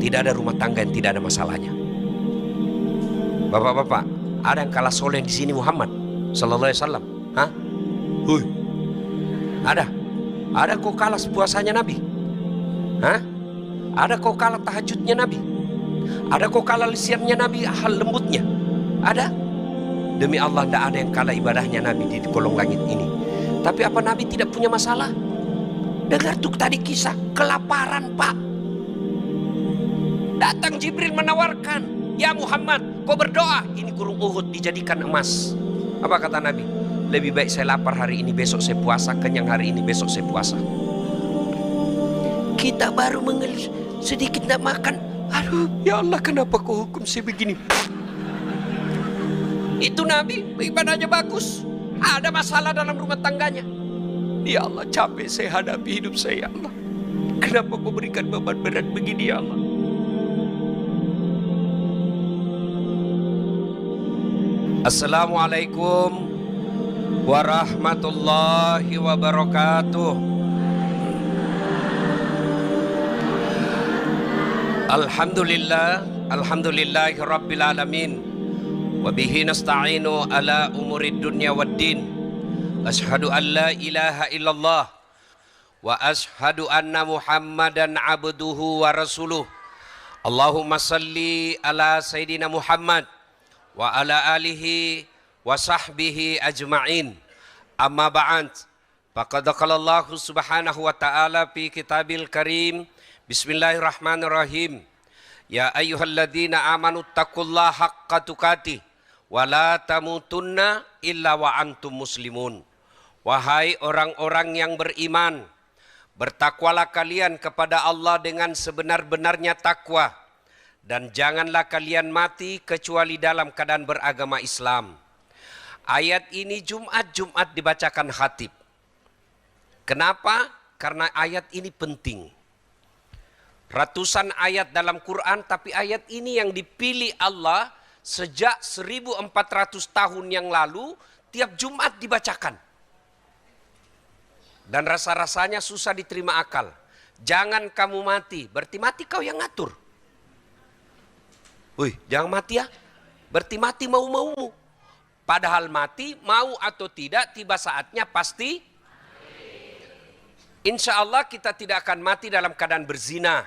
Tidak ada rumah tangga yang tidak ada masalahnya. Bapak-bapak, ada yang kalah soleh di sini Muhammad Sallallahu Alaihi Wasallam? Hah? Hui. Ada? Ada kok kalah puasanya Nabi? Hah? Ada kok kalah tahajudnya Nabi? Ada kok kalah lisannya Nabi, hal lembutnya? Ada? Demi Allah, tidak ada yang kalah ibadahnya Nabi di kolong langit ini. Tapi apa Nabi tidak punya masalah? Dengar tuh tadi kisah kelaparan, Pak. Datang Jibril menawarkan, ya Muhammad, kau berdoa, ini gunung Uhud dijadikan emas. Apa kata Nabi? Lebih baik saya lapar hari ini, besok saya puasa. Kenyang hari ini, besok saya puasa. Kita baru mengelis sedikit tidak makan. Aduh, ya Allah, kenapa kau hukum saya begini? Itu Nabi, ibadahnya bagus. Ada masalah dalam rumah tangganya. Ya Allah, capek saya hadapi hidup saya, ya Allah. Kenapa kau berikan beban berat begini, ya Allah? Assalamualaikum warahmatullahi wabarakatuh. Alhamdulillah, alhamdulillahi rabbil alamin. Wabihi nasta'inu ala umurid dunya waddin. Ashhadu an la ilaha illallah wa ashhadu anna Muhammadan abduhu wa rasuluh. Allahumma salli ala Sayyidina Muhammad wa ala alihi wa sahbihi ajma'in. Amma ba'd. Faqad qala Allah subhanahu wa ta'ala fi kitabil karim. Bismillahirrahmanirrahim. Ya ayyuhalladzina amanu taqullaha haqqa tuqatih wa la tamutunna illa wa antum muslimun. Wahai orang-orang yang beriman, bertakwalah kalian kepada Allah dengan sebenar-benarnya takwa, dan janganlah kalian mati kecuali dalam keadaan beragama Islam. Ayat ini Jumat dibacakan khatib. Kenapa? Karena ayat ini penting. Ratusan ayat dalam Quran, tapi ayat ini yang dipilih Allah sejak 1400 tahun yang lalu, tiap Jumat dibacakan. Dan rasa-rasanya susah diterima akal. Jangan kamu mati, berarti mati kau yang ngatur. Wih, jangan mati ya. Berarti mati mau-maumu. Padahal mati, mau atau tidak, tiba saatnya pasti. Insya Allah kita tidak akan mati dalam keadaan berzina.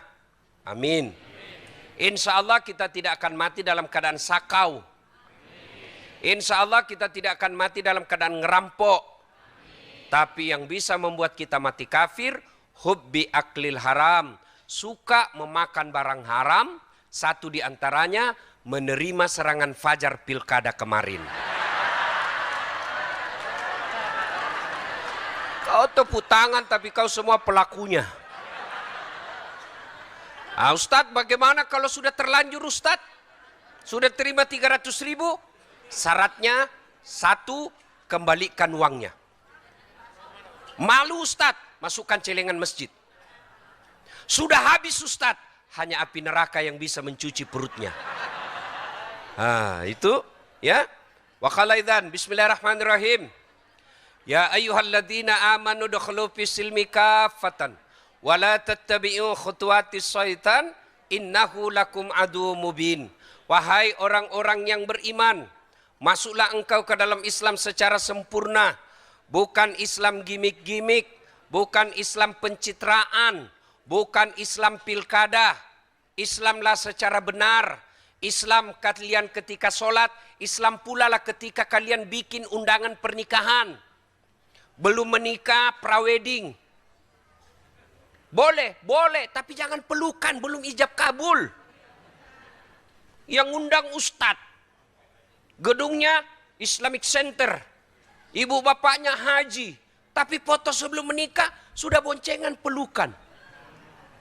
Amin. Insya Allah kita tidak akan mati dalam keadaan sakau. Insya Allah kita tidak akan mati dalam keadaan ngerampok. Tapi yang bisa membuat kita mati kafir, hubbi aklil haram, suka memakan barang haram. Satu di antaranya menerima serangan fajar pilkada kemarin. Kau tepuk tangan tapi kau semua pelakunya. Ustadz, bagaimana kalau sudah terlanjur Ustadz? Sudah terima 300.000? Syaratnya satu, kembalikan uangnya. Malu Ustadz, masukkan celengan masjid. Sudah habis Ustadz, hanya api neraka yang bisa mencuci perutnya. Itu ya. Wa qala idzan bismillahirrahmanirrahim. Ya ayyuhalladzina amanu dukhulu fis silmi kaffatan wa la tattabi'u khutuwatis syaitan innahu lakum aduwwum mubin. Wahai orang-orang yang beriman, masuklah engkau ke dalam Islam secara sempurna. Bukan Islam gimik-gimik, bukan Islam pencitraan, bukan Islam pilkada. Islamlah secara benar. Islam kalian ketika sholat, Islam pula lah ketika kalian bikin undangan pernikahan. Belum menikah, prawedding. Boleh, tapi jangan pelukan, belum ijab kabul. Yang undang ustadz. Gedungnya Islamic Center. Ibu bapaknya haji, tapi foto sebelum menikah sudah boncengan pelukan.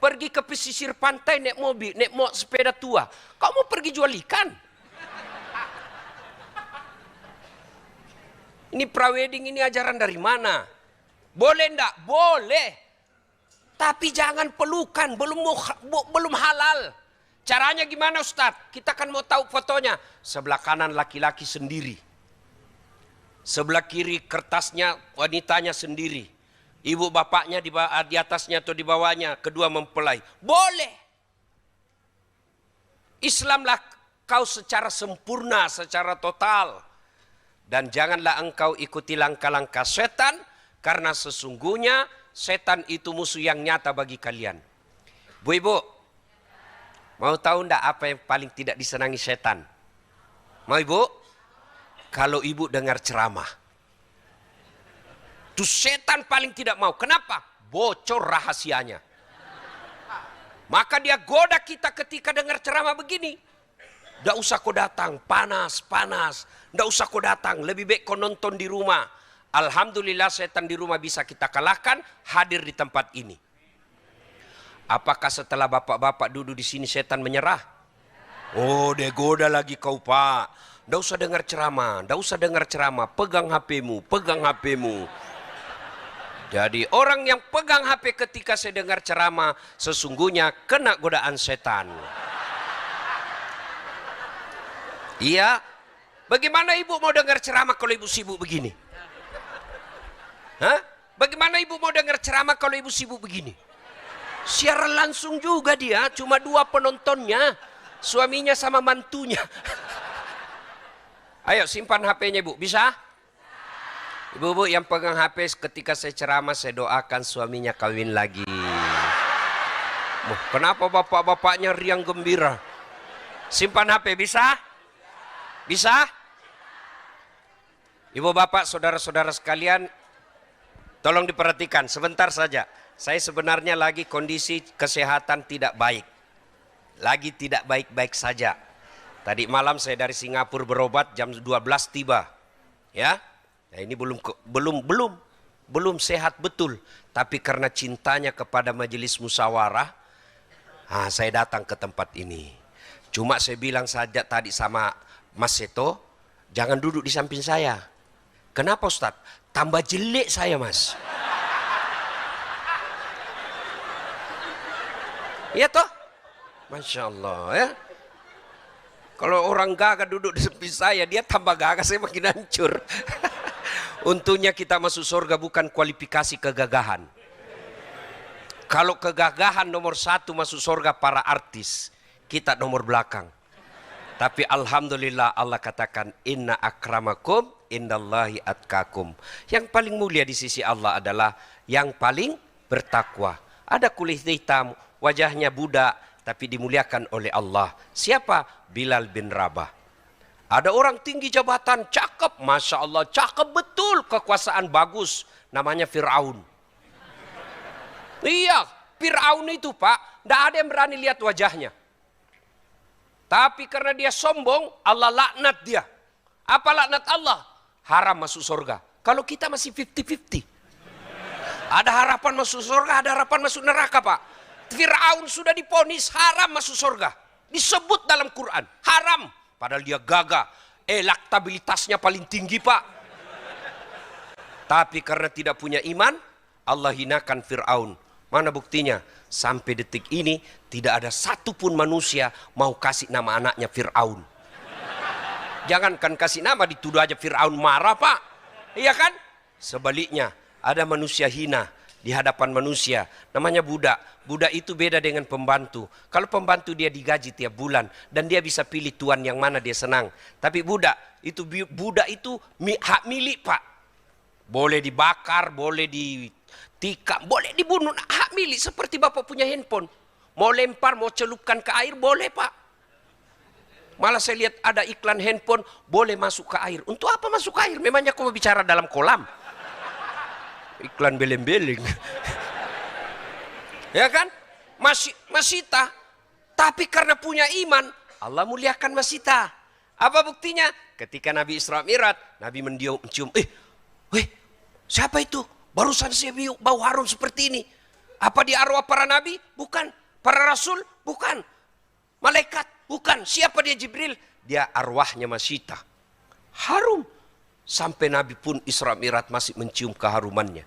Pergi ke pesisir pantai naik mobil, naik sepeda tua. Kau mau pergi jual ikan? Ini prawedding, ini ajaran dari mana? Boleh enggak? Boleh. Tapi jangan pelukan, belum halal. Caranya gimana Ustadz? Kita kan mau tahu fotonya. Sebelah kanan laki-laki sendiri. Sebelah kiri kertasnya wanitanya sendiri. Ibu bapaknya di atasnya atau di bawahnya. Kedua mempelai. Boleh. Islamlah kau secara sempurna, secara total. Dan janganlah engkau ikuti langkah-langkah setan, karena sesungguhnya setan itu musuh yang nyata bagi kalian. Bu Ibu, mau tahu enggak apa yang paling tidak disenangi setan? Mau Ibu? Kalau Ibu dengar ceramah. Itu setan paling tidak mau. Kenapa? Bocor rahasianya. Maka dia goda kita ketika dengar ceramah begini. Nggak usah kau datang, panas. Nggak usah kau datang, lebih baik kau nonton di rumah. Alhamdulillah setan di rumah bisa kita kalahkan, hadir di tempat ini. Apakah setelah bapak-bapak duduk di sini setan menyerah? Oh, dia goda lagi kau Pak. Nggak usah dengar ceramah, pegang HP-mu. Jadi orang yang pegang HP ketika saya dengar ceramah, sesungguhnya kena godaan setan. Iya, bagaimana ibu mau dengar ceramah kalau ibu sibuk begini? Hah? Bagaimana ibu mau dengar ceramah kalau ibu sibuk begini? Siaran langsung juga dia, cuma 2 penontonnya, suaminya sama mantunya. Ayo simpan HP-nya ibu, bisa? Ibu-ibu yang pegang HP ketika saya ceramah, saya doakan suaminya kawin lagi. Kenapa bapak-bapaknya riang gembira? Simpan HP, bisa? Bisa? Ibu bapak, saudara-saudara sekalian, tolong diperhatikan sebentar saja. Saya sebenarnya lagi kondisi kesehatan tidak baik. Lagi tidak baik-baik saja. Tadi malam saya dari Singapura berobat, jam 12 tiba. Ya. Nah, ini belum sehat betul. Tapi karena cintanya kepada majelis musyawarah, saya datang ke tempat ini. Cuma saya bilang saja tadi sama Mas Seto, jangan duduk di samping saya. Kenapa Ustadz? Tambah jelek saya Mas. Iya toh? Masya Allah ya. Kalau orang gagah duduk di samping saya, dia tambah gagah, saya makin hancur. Untungnya kita masuk surga bukan kualifikasi kegagahan. Kalau kegagahan nomor 1 masuk surga para artis, kita nomor belakang. Tapi alhamdulillah Allah katakan inna akramakum indallahi atqakum. Yang paling mulia di sisi Allah adalah yang paling bertakwa. Ada kulit hitam, wajahnya budak, tapi dimuliakan oleh Allah. Siapa? Bilal bin Rabah. Ada orang tinggi jabatan, cakep, Masya Allah, cakep betul, kekuasaan bagus, namanya Fir'aun. Iya, Fir'aun itu Pak, tidak ada yang berani lihat wajahnya. Tapi karena dia sombong, Allah laknat dia. Apa laknat Allah? Haram masuk surga. Kalau kita masih 50-50. Ada harapan masuk surga, ada harapan masuk neraka Pak. Fir'aun sudah diponis haram masuk surga. Disebut dalam Quran, haram. Padahal dia gagah, elektabilitasnya paling tinggi Pak. Tapi karena tidak punya iman, Allah hinakan Fir'aun. Mana buktinya? Sampai detik ini tidak ada satupun manusia mau kasih nama anaknya Fir'aun. Jangankan kasih nama, dituduh aja Fir'aun marah Pak. Iya kan? Sebaliknya, ada manusia hina di hadapan manusia, namanya budak. Budak itu beda dengan pembantu. Kalau pembantu dia digaji tiap bulan dan dia bisa pilih tuan yang mana dia senang. Tapi budak itu hak milik Pak. Boleh dibakar, boleh ditikam, boleh dibunuh, hak milik. Seperti Bapak punya handphone, mau lempar, mau celupkan ke air boleh Pak. Malah saya lihat ada iklan handphone boleh masuk ke air. Untuk apa masuk ke air? Memangnya kau bicara dalam kolam? Iklan beleng-beleng. Ya kan? Masita. Tapi karena punya iman, Allah muliakan Masita. Apa buktinya? Ketika Nabi Isra Mi'raj, Nabi mencium, siapa itu? Barusan saya bau harum seperti ini. Apa di arwah para nabi? Bukan. Para rasul? Bukan. Malaikat? Bukan. Siapa dia? Jibril? Dia arwahnya Masita. Harum. Sampai Nabi pun Isra Mi'raj masih mencium keharumannya.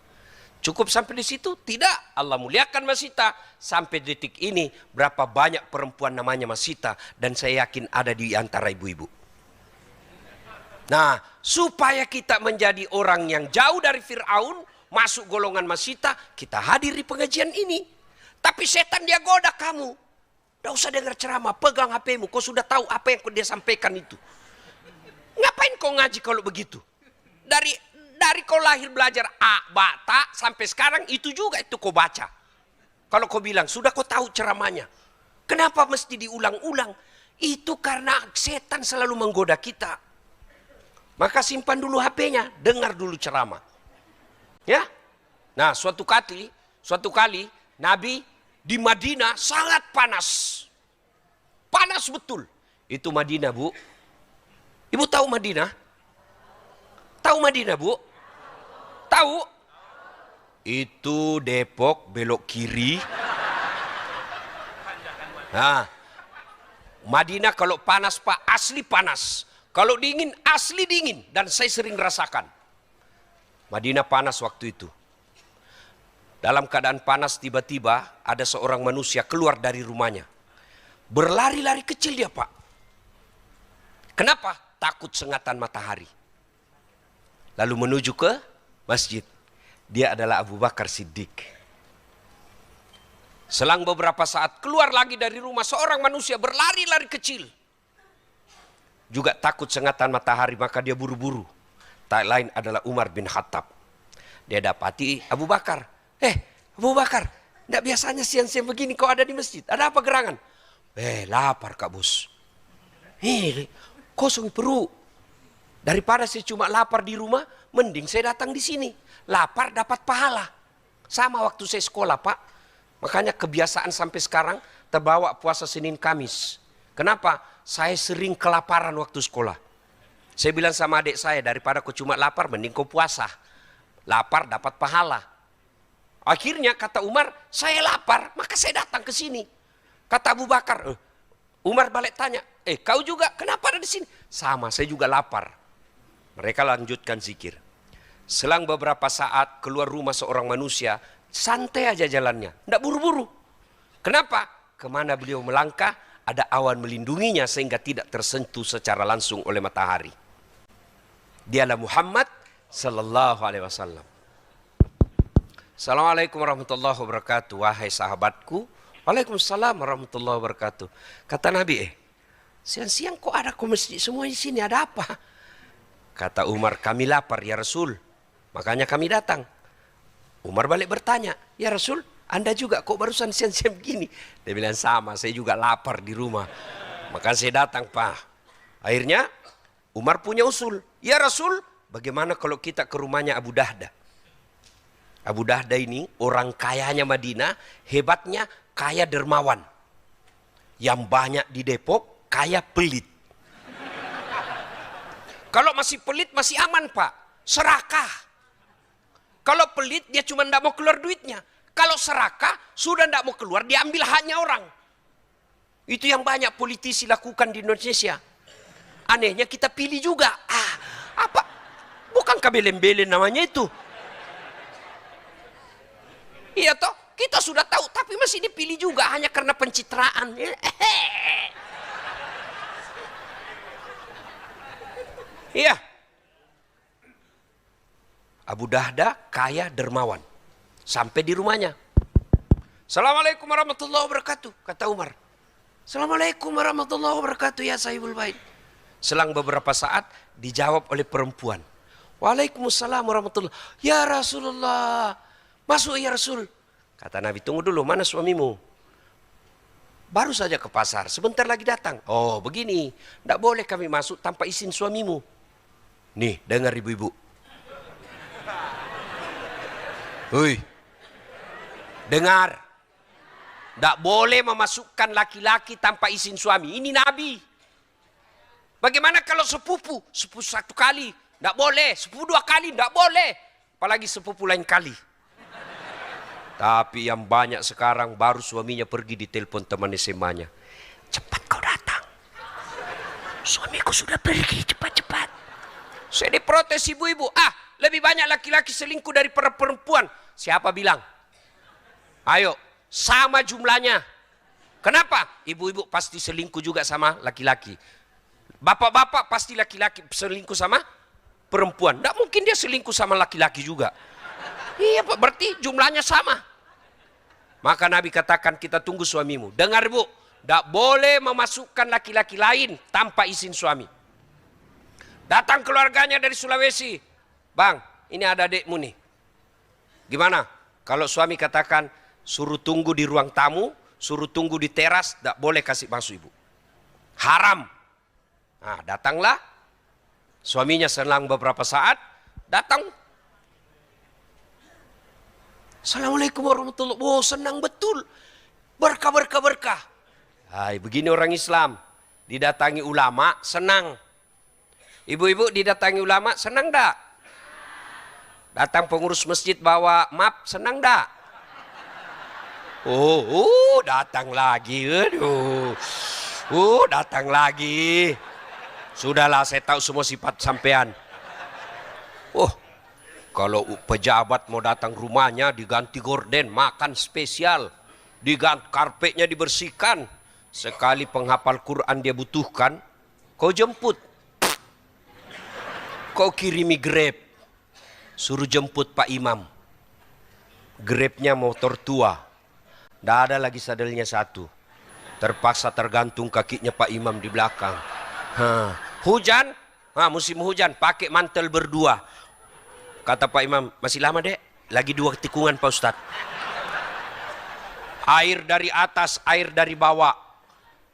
Cukup sampai di situ? Tidak. Allah muliakan Masita. Sampai detik ini berapa banyak perempuan namanya Masita. Dan saya yakin ada di antara ibu-ibu. Nah, supaya kita menjadi orang yang jauh dari Fir'aun, masuk golongan Masita, kita hadir di pengajian ini. Tapi setan dia goda kamu. Tidak usah dengar ceramah, pegang HP-mu. Kau sudah tahu apa yang dia sampaikan itu. Ngapain kau ngaji kalau begitu? Dari kau lahir belajar A, ba, ta, sampai sekarang itu juga itu kau baca. Kalau kau bilang, sudah kau tahu ceramahnya. Kenapa mesti diulang-ulang? Itu karena setan selalu menggoda kita. Maka simpan dulu HP-nya, dengar dulu ceramah. Ya. Nah, suatu kali Nabi di Madinah sangat panas. Panas betul. Itu Madinah, Bu. Ibu tahu Madinah? Tahu Madinah, Bu? Tahu? Itu Depok belok kiri. Nah, Madinah kalau panas, Pak, asli panas. Kalau dingin, asli dingin. Dan saya sering rasakan. Madinah panas waktu itu. Dalam keadaan panas tiba-tiba ada seorang manusia keluar dari rumahnya. Berlari-lari kecil dia, Pak. Kenapa? Takut sengatan matahari. Lalu menuju ke masjid. Dia adalah Abu Bakar Siddiq. Selang beberapa saat keluar lagi dari rumah seorang manusia berlari-lari kecil. Juga takut sengatan matahari, maka dia buru-buru. Tak lain adalah Umar bin Khattab. Dia dapati Abu Bakar. Abu Bakar, tidak biasanya siang-siang begini kau ada di masjid. Ada apa gerangan? Lapar Kak Bos. Kosong perut. Daripada saya cuma lapar di rumah, mending saya datang di sini. Lapar dapat pahala. Sama waktu saya sekolah, Pak. Makanya kebiasaan sampai sekarang terbawa puasa Senin Kamis. Kenapa? Saya sering kelaparan waktu sekolah. Saya bilang sama adik saya, daripada kau cuma lapar, mending kau puasa. Lapar dapat pahala. Akhirnya kata Umar, saya lapar, maka saya datang ke sini. Kata Abu Bakar, Umar balik tanya, kau juga kenapa ada di sini? Sama, saya juga lapar. Mereka lanjutkan zikir. Selang beberapa saat keluar rumah seorang manusia, santai aja jalannya, tidak buru-buru. Kenapa? Kemana beliau melangkah, ada awan melindunginya sehingga tidak tersentuh secara langsung oleh matahari. Dialah Muhammad sallallahu alaihi wasallam. Assalamualaikum warahmatullahi wabarakatuh. Wahai sahabatku. Waalaikumsalam warahmatullahi wabarakatuh. Kata Nabi, siang-siang kok ada ke masjid semua di sini, ada apa? Kata Umar, kami lapar ya Rasul. Makanya kami datang. Umar balik bertanya, ya Rasul, Anda juga kok barusan siang-siang begini? Dia bilang sama, saya juga lapar di rumah. Maka saya datang, Pak. Akhirnya Umar punya usul. Ya Rasul, bagaimana kalau kita ke rumahnya Abu Dahda? Abu Dahda ini orang kayanya Madinah, hebatnya kaya dermawan. Yang banyak di Depok, kaya pelit. Kalau masih pelit masih aman, Pak. Serakah. Kalau pelit dia cuma tidak mau keluar duitnya. Kalau serakah sudah tidak mau keluar, diambil haknya orang. Itu yang banyak politisi lakukan di Indonesia. Anehnya kita pilih juga. Apa? Bukan kabelem-belem namanya itu. Iya toh, kita sudah tahu tapi masih dipilih juga hanya karena pencitraan. Iya. Abu Dahda kaya dermawan. Sampai di rumahnya. Assalamualaikum warahmatullahi wabarakatuh, kata Umar. Assalamualaikum warahmatullahi wabarakatuh ya sahibul bait. Selang beberapa saat dijawab oleh perempuan. Waalaikumsalam warahmatullahi. Ya Rasulullah. Masuk ya Rasul. Kata Nabi, tunggu dulu, mana suamimu? Baru saja ke pasar, sebentar lagi datang. Oh begini, tidak boleh kami masuk tanpa izin suamimu. Nih, dengar ibu-ibu. Hui, dengar. Tidak boleh memasukkan laki-laki tanpa izin suami. Ini Nabi. Bagaimana kalau sepupu? Sepupu satu kali, tidak boleh. Sepupu dua kali, tidak boleh. Apalagi sepupu lain kali. Tapi yang banyak sekarang baru suaminya pergi ditelepon teman SMA-nya. Cepat kau datang. Suamiku sudah pergi, cepat-cepat. Saya diprotes ibu-ibu. Lebih banyak laki-laki selingkuh daripada perempuan. Siapa bilang? Ayo, sama jumlahnya. Kenapa? Ibu-ibu pasti selingkuh juga sama laki-laki. Bapak-bapak pasti laki-laki selingkuh sama perempuan. Tidak mungkin dia selingkuh sama laki-laki juga. Iya, berarti jumlahnya sama. Maka Nabi katakan kita tunggu suamimu. Dengar Bu, tidak boleh memasukkan laki-laki lain tanpa izin suami. Datang keluarganya dari Sulawesi. Bang, ini ada adekmu nih. Gimana? Kalau suami katakan suruh tunggu di ruang tamu, suruh tunggu di teras, tidak boleh kasih masuk ibu. Haram. Nah, datanglah. Suaminya selang beberapa saat, datang. Assalamualaikum warahmatullahi wabarakatuh. Oh, senang betul. Berkah, berkah, berkah. Hai, begini orang Islam. Didatangi ulama, senang. Ibu-ibu didatangi ulama, senang enggak? Datang pengurus masjid bawa map, senang enggak? Datang lagi. Aduh. Datang lagi. Sudahlah, saya tahu semua sifat sampean. Kalau pejabat mau datang rumahnya diganti gorden, makan spesial, diganti karpetnya dibersihkan. Sekali penghafal Quran dia butuhkan, kau jemput. Kau kirimi Grab, suruh jemput Pak Imam. Grabnya motor tua, tidak ada lagi sadelnya satu. Terpaksa tergantung kakinya Pak Imam di belakang. Hujan, musim hujan, pakai mantel berdua. Kata Pak Imam, masih lama dek, lagi 2 tikungan Pak Ustadz. Air dari atas, air dari bawah.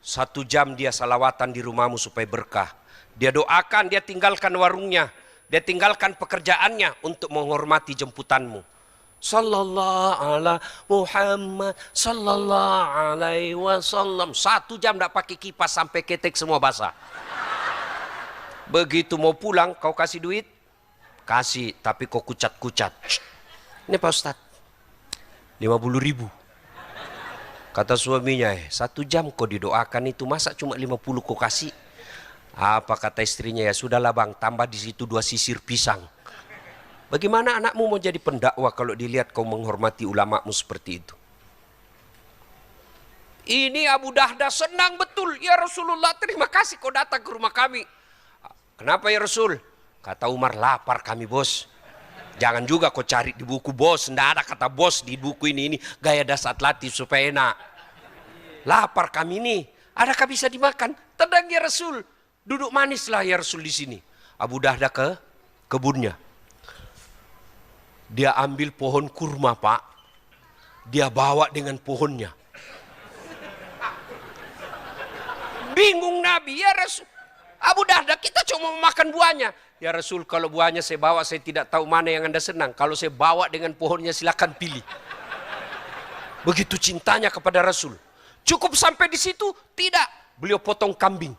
1 jam dia salawatan di rumahmu supaya berkah. Dia doakan, dia tinggalkan warungnya, dia tinggalkan pekerjaannya untuk menghormati jemputanmu. Sallallahu ala Muhammad, sallallahu alaihi wasallam. 1 jam tidak pakai kipas sampai ketek semua basah. Begitu mau pulang, kau kasih duit? Kasih, tapi kau kucat-kucat. Ini Pak Ustadz, 50.000. Kata suaminya, 1 jam kau didoakan itu, masa cuma 50 kau kasih? Apa kata istrinya, ya sudahlah bang, tambah di situ 2 sisir pisang. Bagaimana anakmu mau jadi pendakwah kalau dilihat kau menghormati ulamamu seperti itu? Ini Abu Dahdah senang betul. Ya Rasulullah, terima kasih kau datang ke rumah kami. Kenapa ya Rasul? Kata Umar, lapar kami bos. Jangan juga kau cari di buku bos. Tidak ada kata bos di buku ini gaya dasar latih supaya enak. Lapar kami ini. Adakah bisa dimakan? Tenang ya Rasul. Duduk manislah ya Rasul di sini. Abu Dahdah ke kebunnya. Dia ambil pohon kurma Pak. Dia bawa dengan pohonnya. Bingung Nabi, ya Rasul. Abu Dahdah, kita cuma makan buahnya. Ya Rasul, kalau buahnya saya bawa, saya tidak tahu mana yang Anda senang. Kalau saya bawa dengan pohonnya, silakan pilih. Begitu cintanya kepada Rasul. Cukup sampai di situ? Tidak. Beliau potong kambing.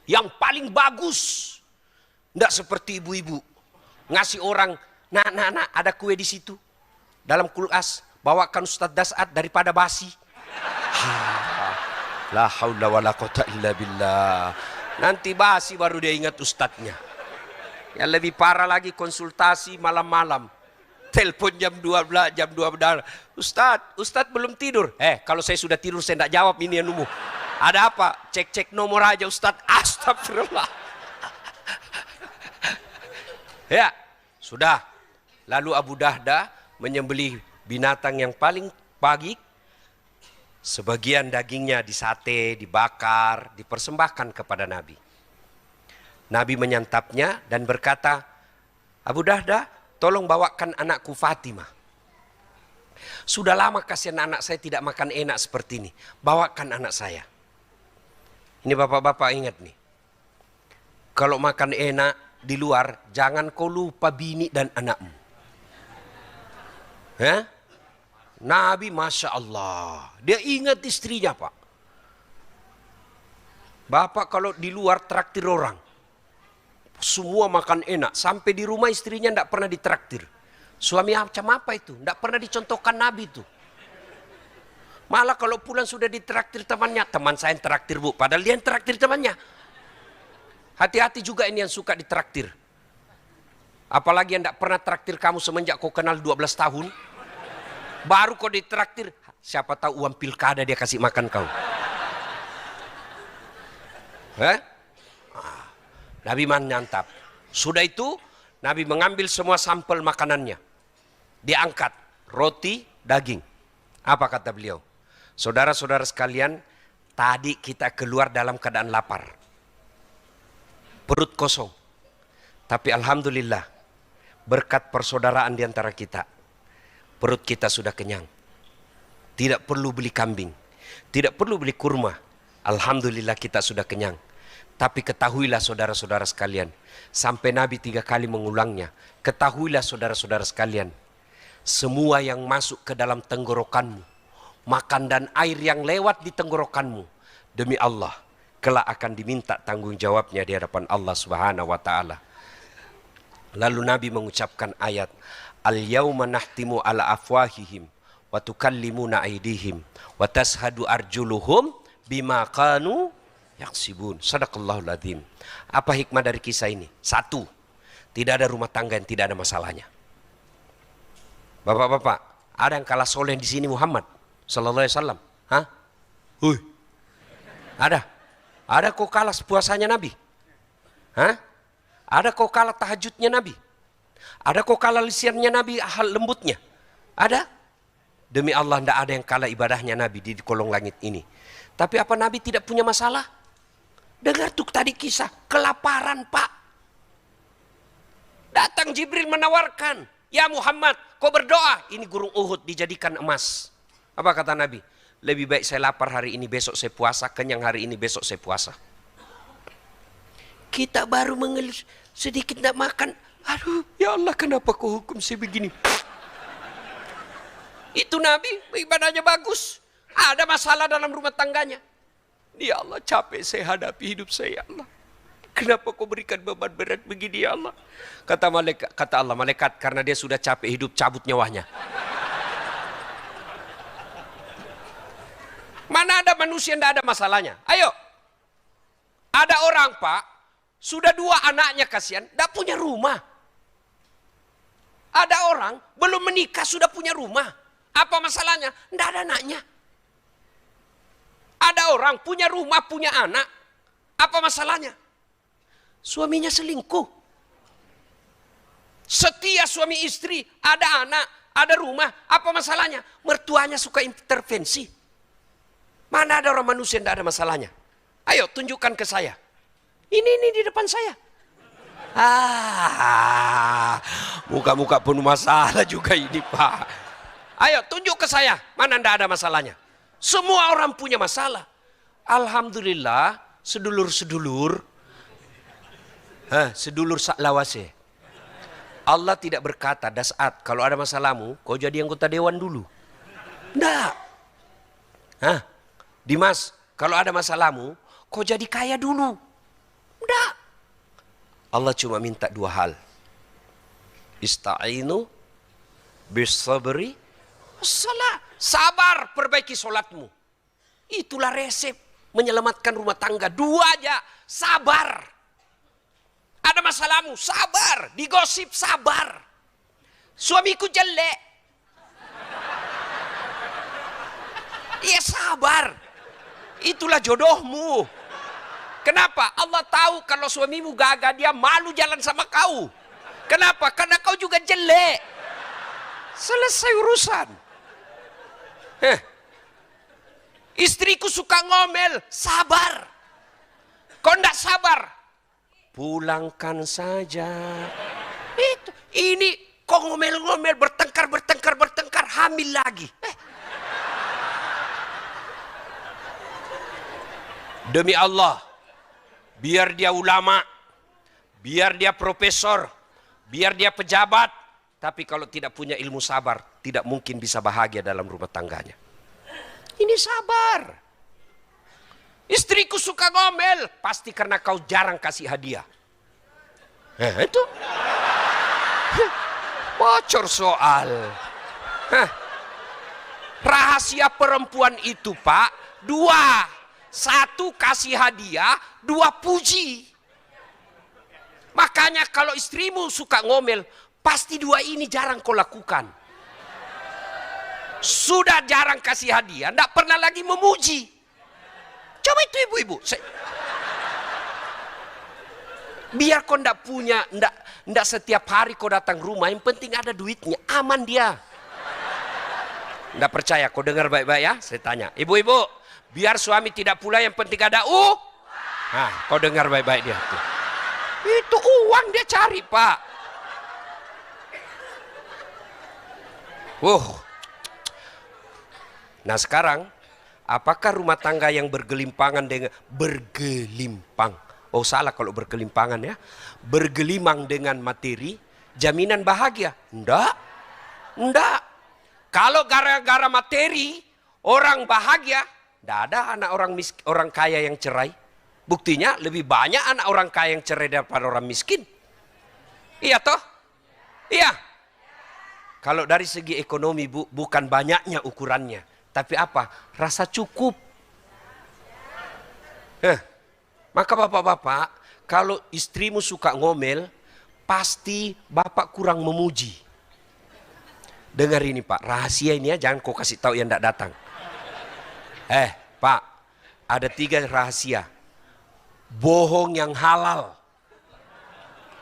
Yang paling bagus. Tidak seperti ibu-ibu. Ngasih orang, nak, ada kue di situ. Dalam kulkas, bawakan Ustadz Das'ad daripada basi. La haula wa la quwata illa billah. Nanti basi baru dia ingat ustadznya. Yang lebih parah lagi konsultasi malam-malam. Telepon jam 12, jam 12. Ustadz belum tidur. Kalau saya sudah tidur saya tidak jawab ini anumu. Ada apa? Cek nomor aja Ustadz. Astagfirullah. Ya, sudah. Lalu Abu Dahdah menyembelih binatang yang paling pagi. Sebagian dagingnya disate, dibakar, dipersembahkan kepada Nabi. Nabi menyantapnya dan berkata, Abu Dahdah, tolong bawakan anakku Fatimah. Sudah lama kasihan anak saya tidak makan enak seperti ini. Bawakan anak saya. Ini bapak-bapak ingat nih. Kalau makan enak di luar, jangan kau lupa bini dan anakmu. Nabi Masya Allah. Dia ingat istrinya Pak. Bapak kalau di luar traktir orang. Semua makan enak. Sampai di rumah istrinya tidak pernah ditraktir. Suami macam apa itu? Tidak pernah dicontohkan Nabi itu. Malah kalau pulang sudah ditraktir temannya. Teman saya yang traktir bu. Padahal dia yang traktir temannya. Hati-hati juga ini yang suka ditraktir. Apalagi yang tidak pernah traktir kamu semenjak kau kenal 12 tahun. Baru kau ditraktir, siapa tahu uang pilkada dia kasih makan kau. Nabi menyantap. Sudah itu, Nabi mengambil semua sampel makanannya. Diangkat, roti, daging. Apa kata beliau? Saudara-saudara sekalian, Tadi kita keluar dalam keadaan lapar, perut kosong. Tapi alhamdulillah, berkat persaudaraan di antara kita, perut kita sudah kenyang. Tidak perlu beli kambing, tidak perlu beli kurma. Alhamdulillah kita sudah kenyang. Tapi ketahuilah saudara-saudara sekalian, sampai Nabi 3 kali mengulangnya. Ketahuilah saudara-saudara sekalian, semua yang masuk ke dalam tenggorokanmu, makan dan air yang lewat di tenggorokanmu, demi Allah, kelak akan diminta tanggung jawabnya di hadapan Allah Subhanahu wa Ta'ala. Lalu Nabi mengucapkan ayat, Al-yawma nahtimu ala afwahihim wa tukallimuna aydihim wa tashhadu arjuluhum bima kanu yaksibun. Sadaqallahul adzim. Apa hikmah dari kisah ini? Satu, tidak ada rumah tangga yang tidak ada masalahnya. Bapak-bapak, ada yang kalah soleh di sini Muhammad sallallahu alaihi wasallam? Hah? Hui. Ada? Ada kok kalah puasanya Nabi? Hah? Ada kok kalah tahajudnya Nabi? Ada kok kalah lisannya Nabi, hal lembutnya? Ada? Demi Allah, tidak ada yang kalah ibadahnya Nabi di kolong langit ini. Tapi apa Nabi tidak punya masalah? Dengar tuh tadi kisah, kelaparan Pak. Datang Jibril menawarkan, ya Muhammad, kau berdoa, ini gunung Uhud dijadikan emas. Apa kata Nabi? Lebih baik saya lapar hari ini, besok saya puasa. Kenyang hari ini, besok saya puasa. Kita baru mengeluh, sedikit tidak makan. Aduh, ya Allah, kenapa kau hukum saya begini? Itu Nabi, ibadahnya bagus. Ada masalah dalam rumah tangganya. Ya Allah, capek saya hadapi hidup saya, ya Allah. Kenapa kau berikan beban berat begini, ya Allah? Kata Allah, malaikat, karena dia sudah capek hidup, cabut nyawanya. Mana ada manusia yang tidak ada masalahnya? Ayo. Ada orang Pak, sudah 2 anaknya kasihan, tidak punya rumah. Ada orang belum menikah sudah punya rumah. Apa masalahnya? Tidak ada anaknya. Ada orang punya rumah, punya anak. Apa masalahnya? Suaminya selingkuh. Setia suami istri, ada anak, ada rumah. Apa masalahnya? Mertuanya suka intervensi. Mana ada orang manusia yang tidak ada masalahnya? Ayo tunjukkan ke saya. Ini di depan saya. Muka-muka penuh masalah juga ini Pak. Ayo tunjuk ke saya, mana tidak ada masalahnya. Semua orang punya masalah. Alhamdulillah, sedulur-sedulur, sedulur saklawase. Allah tidak berkata, Dasat, kalau ada masalahmu, kau jadi anggota dewan dulu. Tidak. Dimas, kalau ada masalahmu, kau jadi kaya dulu. Tidak. Allah cuma minta 2 hal. Ista'inu bisabri wassalah. Sabar, perbaiki solatmu. Itulah resep menyelamatkan rumah tangga. 2 aja, sabar. Ada masalahmu, sabar. Digosip, sabar. Suamiku jelek. Ya sabar. Itulah jodohmu. Kenapa? Allah tahu kalau suamimu gagal, dia malu jalan sama kau. Kenapa? Karena kau juga jelek. Selesai urusan. Istriku suka ngomel, sabar. Kau tidak sabar, pulangkan saja. Ini kau ngomel-ngomel, bertengkar, hamil lagi. Demi Allah, biar dia ulama, biar dia profesor, biar dia pejabat, tapi kalau tidak punya ilmu sabar, tidak mungkin bisa bahagia dalam rumah tangganya. Ini sabar. Istriku suka ngomel, pasti karena kau jarang kasih hadiah. Itu bocor soal. Rahasia perempuan itu Pak, 2. 1 kasih hadiah, 2 puji. Makanya kalau istrimu suka ngomel, pasti 2 ini jarang kau lakukan. Sudah jarang kasih hadiah, tidak pernah lagi memuji. Coba itu ibu-ibu. Biar kau tidak punya, tidak setiap hari kau datang rumah, yang penting ada duitnya, aman dia. Tidak percaya, kau dengar baik-baik ya, saya tanya. Ibu-ibu, Biar suami tidak pula, yang penting ada Nah, kau dengar baik-baik dia tuh. Itu uang dia cari, Pak. Nah sekarang, apakah rumah tangga yang bergelimpangan dengan bergelimpang? Oh salah kalau bergelimpangan ya. Bergelimang dengan materi, jaminan bahagia? Enggak. Enggak. Kalau gara-gara materi, orang bahagia, enggak ada anak orang kaya yang cerai. Buktinya lebih banyak anak orang kaya yang cerai daripada orang miskin. Iya toh? Iya. Kalau dari segi ekonomi bukan banyaknya ukurannya. Tapi apa? Rasa cukup. Maka bapak-bapak, kalau istrimu suka ngomel, pasti bapak kurang memuji. Dengar ini Pak, rahasia ini ya, jangan kau kasih tahu yang tidak datang. Pak, ada 3 rahasia. Bohong yang halal.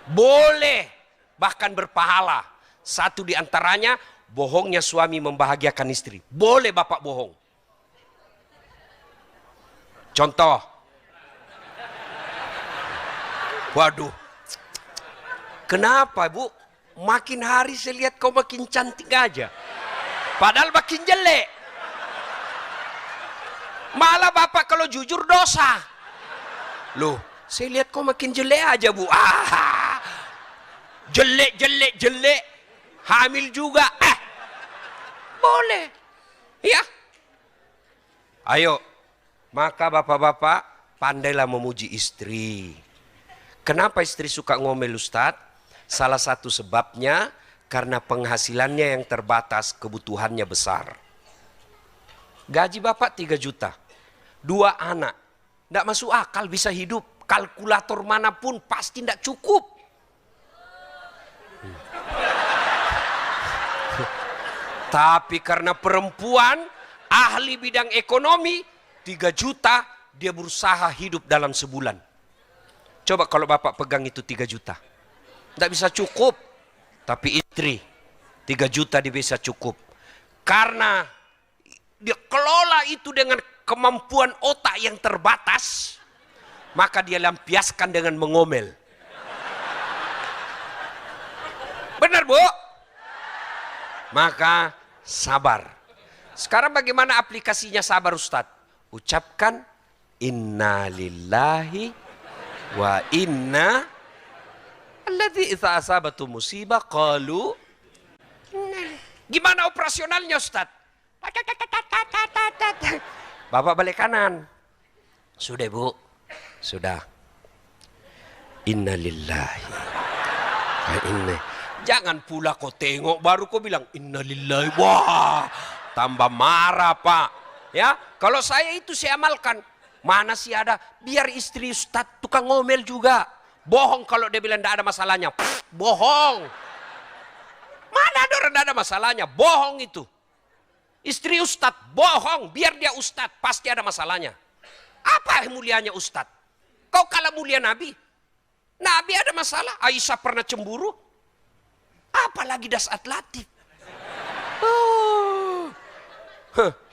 Boleh, bahkan berpahala. Satu di antaranya, bohongnya suami membahagiakan istri. Boleh bapak bohong. Contoh. Waduh. Kenapa Bu? Makin hari saya lihat kau makin cantik aja. Padahal makin jelek. Malah bapak kalau jujur dosa. Loh, saya lihat kau makin jelek aja Bu. Jelek. Hamil juga. Boleh. Ya. Ayo. Maka bapak-bapak pandailah memuji istri. Kenapa istri suka ngomel Ustadz? Salah satu sebabnya karena penghasilannya yang terbatas, kebutuhannya besar. Gaji bapak 3 juta. 2 anak. Tidak masuk akal bisa hidup. Kalkulator manapun pasti tidak cukup. Tapi karena perempuan ahli bidang ekonomi, 3 juta dia berusaha hidup dalam sebulan. Coba kalau bapak pegang itu 3 juta. Tidak bisa cukup. Tapi istri 3 juta dia bisa cukup. Karena dia kelola itu dengan kemampuan otak yang terbatas, maka dia lampiaskan dengan mengomel. Benar Bu? Maka sabar. Sekarang bagaimana aplikasinya sabar Ustadz? Ucapkan innalillahi wa inna alladzi idza asabatu musibah qalu. Gimana operasionalnya Ustadz? Bapak balik kanan. Sudah Bu? Sudah. Innalillahi wa inna. Jangan pula kau tengok baru kau bilang innalillahi. Wah, tambah marah Pak. Ya, kalau saya itu saya amalkan. Mana sih ada, biar istri Ustadz tukang ngomel juga. Bohong kalau dia bilang tidak ada masalahnya. Bohong. Mana ada orang tidak ada masalahnya. Bohong itu. Istri Ustadz bohong, biar dia Ustadz pasti ada masalahnya. Apa mulianya Ustadz? Kau kalah mulia Nabi. Nabi ada masalah, Aisyah pernah cemburu. Apalagi Das Atlatif.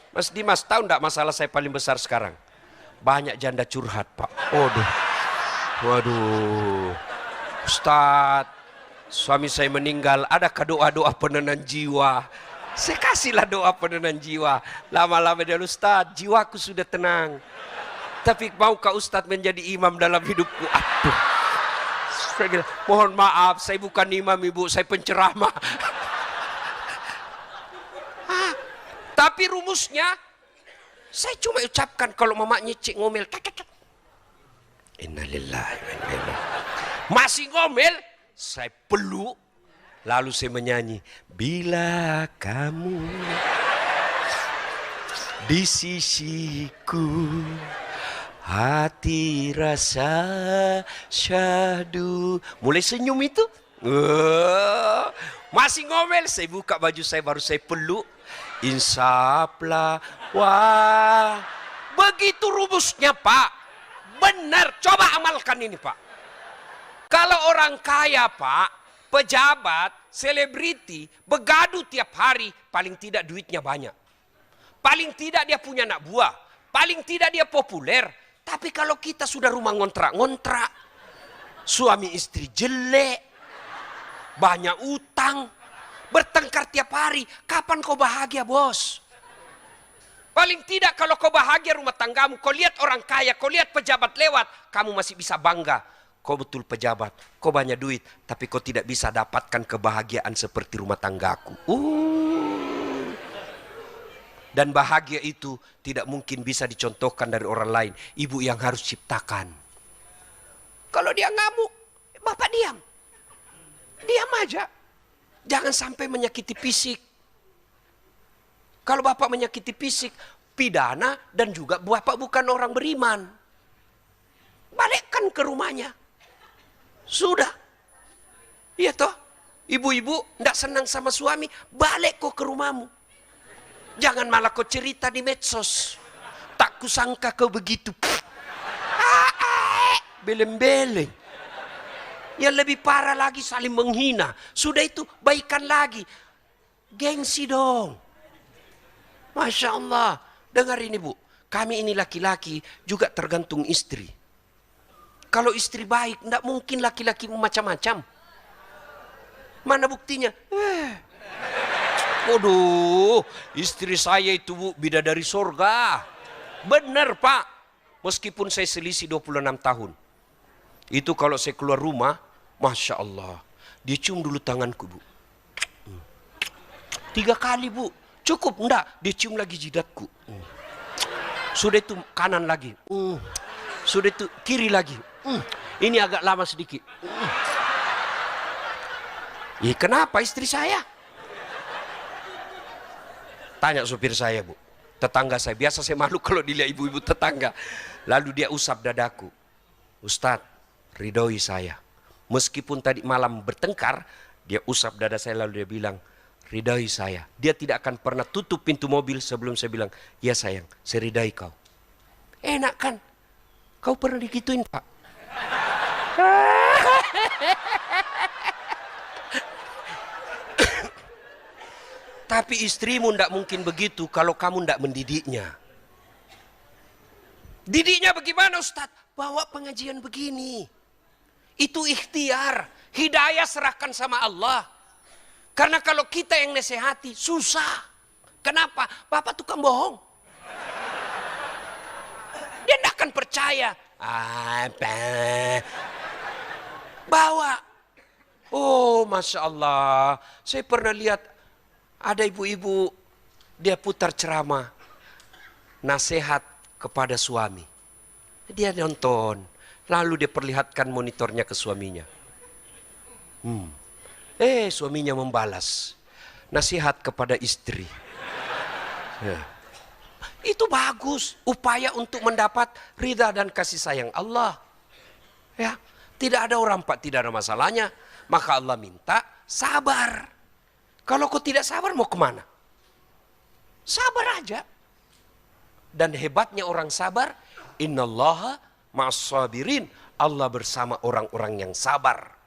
Mas Dimas, tahu enggak masalah saya paling besar sekarang? Banyak janda curhat Pak. Waduh. Ustadz, suami saya meninggal, adakah doa-doa penenang jiwa? Saya kasihlah doa penenang jiwa. Lama-lama dia, Ustadz, jiwaku sudah tenang. Tapi maukah Ustadz menjadi imam dalam hidupku? Aduh. Saya bilang, mohon maaf, saya bukan imam Ibu, saya penceramah. Tapi rumusnya, saya cuma ucapkan kalau mamanya cik ngomel. Innalillahi wa inna ilaihi. Masih ngomel, saya peluk. Lalu saya menyanyi, bila kamu di sisiku, hati rasa syahdu. Mulai senyum itu. Masih ngomel, saya buka baju saya, baru saya peluk. Insaplah. Wah, begitu rumusnya Pak. Benar, coba amalkan ini Pak. Kalau orang kaya Pak, pejabat, selebriti, begaduh tiap hari, paling tidak duitnya banyak. Paling tidak dia punya anak buah. paling tidak dia populer. Tapi kalau kita sudah rumah ngontrak-ngontrak, suami istri jelek, banyak utang, bertengkar tiap hari, kapan kau bahagia, bos? Paling tidak kalau kau bahagia rumah tanggamu, kau lihat orang kaya, kau lihat pejabat lewat, kamu masih bisa bangga. Kau betul pejabat, kau banyak duit, tapi kau tidak bisa dapatkan kebahagiaan seperti rumah tanggaku. Dan bahagia itu tidak mungkin bisa dicontohkan dari orang lain. Ibu yang harus ciptakan. Kalau dia ngamuk, bapak diam. Diam aja. Jangan sampai menyakiti fisik. Kalau bapak menyakiti fisik, pidana dan juga bapak bukan orang beriman. Balikkan ke rumahnya. Sudah. Iya toh? Ibu-ibu tidak senang sama suami, balik kok ke rumahmu. Jangan malah kau cerita di medsos. Tak kusangka kau begitu. Beleng-beleng. Yang lebih parah lagi saling menghina. Sudah itu baikan lagi. Gengsi dong. Masya Allah. Dengar ini bu. Kami ini laki-laki juga tergantung istri. Kalau istri baik, tidak mungkin laki-laki macam-macam. Mana buktinya? Waduh, istri saya itu bu, bidadari sorga. Benar pak. Meskipun saya selisih 26 tahun. Itu kalau saya keluar rumah, Masya Allah. Dia cium dulu tanganku bu. 3 kali bu. Cukup enggak? Dia cium lagi jidatku. Sudah itu kanan lagi. Sudah itu kiri lagi. Ini agak lama sedikit. Ya kenapa istri saya? Tanya supir saya bu. Tetangga saya. Biasa saya malu kalau dilihat ibu-ibu tetangga. Lalu dia usap dadaku. Ustadz, ridhoi saya. Meskipun tadi malam bertengkar, dia usap dada saya lalu dia bilang, ridhoi saya. Dia tidak akan pernah tutup pintu mobil sebelum saya bilang, ya sayang, saya ridhoi kau. Enak kan? Kau pernah digituin pak? Tapi istrimu tidak mungkin begitu kalau kamu tidak mendidiknya. Didiknya bagaimana Ustadz? Bawa pengajian begini. Itu ikhtiar. Hidayah serahkan sama Allah. Karena kalau kita yang nasihati, susah. Kenapa? Bapak tukang bohong. Dia tidak akan percaya. Apa? Bawa. Oh, Masya Allah. Saya pernah lihat ada ibu-ibu, dia putar ceramah. Nasihat kepada suami. Dia nonton. Lalu dia perlihatkan monitornya ke suaminya. Suaminya membalas. Nasihat kepada istri. Ya. Itu bagus. Upaya untuk mendapat ridha dan kasih sayang Allah. Ya. Tidak ada orang pak, tidak ada masalahnya. Maka Allah minta sabar. Kalau kau tidak sabar mau kemana? Sabar aja. Dan hebatnya orang sabar. Innallaha ma'as-sabirin. Allah bersama orang-orang yang sabar.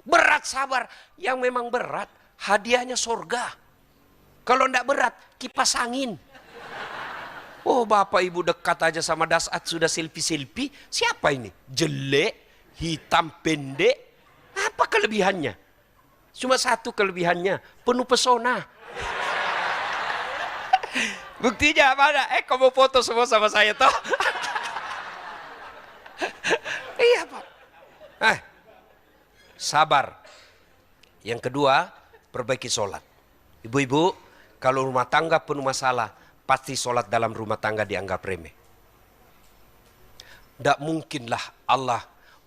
Berat sabar. Yang memang berat. Hadiahnya surga. Kalau tidak berat, kipas angin. Oh bapak ibu dekat aja sama Dasat sudah selfie-selfie. Siapa ini? Jelek, hitam, pendek. Apa kelebihannya? Cuma satu kelebihannya. Penuh pesona. Buktinya mana? Kamu foto semua sama saya toh? Iya pak. Sabar. Yang kedua, perbaiki sholat. Ibu-ibu, kalau rumah tangga penuh masalah, pasti sholat dalam rumah tangga dianggap remeh. Tidak mungkinlah Allah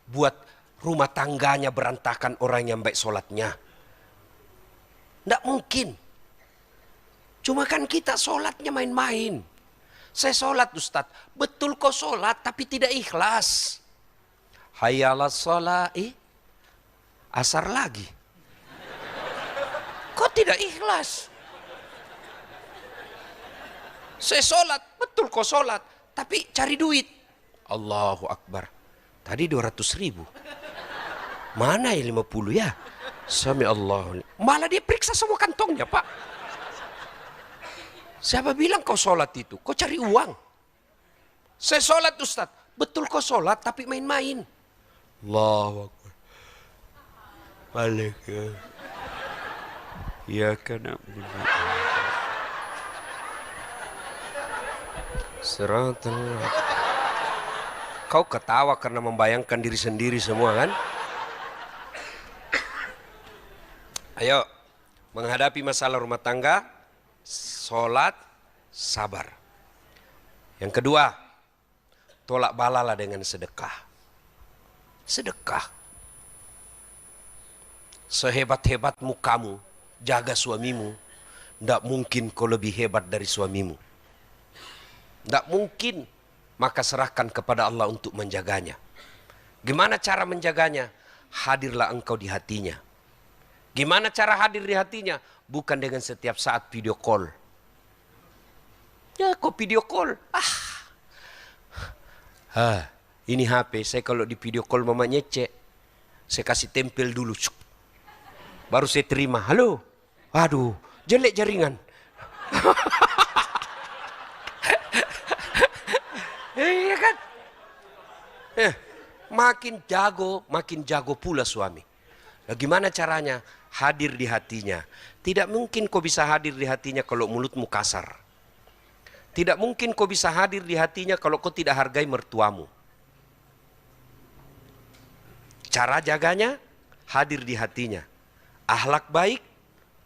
buat rumah tangganya berantakan orang yang baik sholatnya. Tidak mungkin. Cuma kan kita sholatnya main-main. Saya sholat Ustadz. Betul kau sholat tapi tidak ikhlas. Hayyalas sholat. Asar lagi. Kau tidak ikhlas. Saya sholat. Betul kau sholat. Tapi cari duit. Allahu Akbar. Tadi 200.000. Mana ya 50 ya? Sami Allah. Malah dia periksa semua kantongnya pak. Siapa bilang kau sholat itu? Kau cari uang. Saya sholat Ustaz. Betul kau sholat tapi main-main. Allahu Akbar. Balik ya. Ya kan. Seratul. Kau ketawa karena membayangkan diri sendiri semua kan? Ayo, menghadapi masalah rumah tangga, sholat, sabar. Yang kedua, tolak balalah dengan sedekah. Sedekah. Sehebat-hebatmu kamu, jaga suamimu, tidak mungkin kau lebih hebat dari suamimu. Tidak mungkin. Maka serahkan kepada Allah untuk menjaganya. Gimana cara menjaganya? Hadirlah engkau di hatinya. Gimana cara hadir di hatinya? Bukan dengan setiap saat video call. Ya kok video call? Ini HP, saya kalau di video call mama nyecek. Saya kasih tempel dulu. Baru saya terima. Halo? Aduh, jelek jaringan. Iya kan? Makin jago pula suami. Nah, gimana caranya? Hadir di hatinya. Tidak mungkin kau bisa hadir di hatinya kalau mulutmu kasar. Tidak mungkin kau bisa hadir di hatinya kalau kau tidak hargai mertuamu. Cara jaganya, hadir di hatinya. Akhlak baik,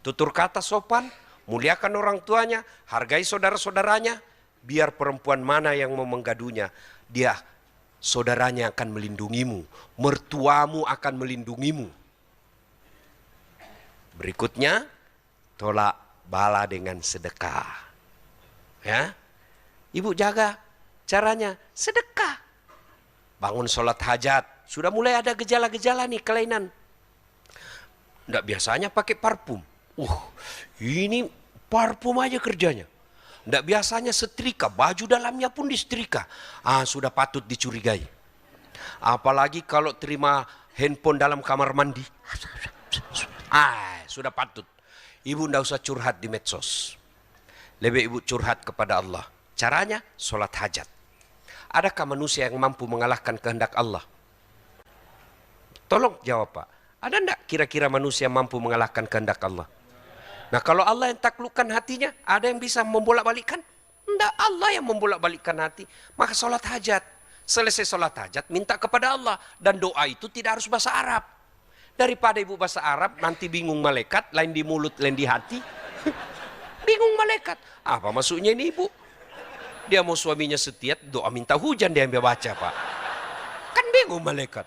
tutur kata sopan, muliakan orang tuanya, hargai saudara-saudaranya. Biar perempuan mana yang mau menggadunya, dia saudaranya akan melindungimu, mertuamu akan melindungimu. Berikutnya, tolak bala dengan sedekah. Ya, ibu jaga caranya sedekah. Bangun sholat hajat, sudah mulai ada gejala-gejala nih kelainan. Nggak biasanya pakai parfum. Ini parfum aja kerjanya. Tidak biasanya setrika, baju dalamnya pun disetrika. Sudah patut dicurigai. Apalagi kalau terima handphone dalam kamar mandi. Sudah patut. Ibu tidak usah curhat di medsos. Lebih ibu curhat kepada Allah. Caranya, sholat hajat. Adakah manusia yang mampu mengalahkan kehendak Allah? Tolong jawab Pak. Ada tidak kira-kira manusia mampu mengalahkan kehendak Allah? Nah kalau Allah yang taklukkan hatinya, ada yang bisa membolak-balikkan? Tidak, Allah yang membolak-balikkan hati. Maka sholat hajat. Selesai sholat hajat, minta kepada Allah. Dan doa itu tidak harus bahasa Arab. Daripada ibu bahasa Arab, nanti bingung malaikat, lain di mulut, lain di hati. Bingung malaikat. Apa maksudnya ini ibu? Dia mau suaminya setia, doa minta hujan dia yang baca Pak. Kan bingung malaikat.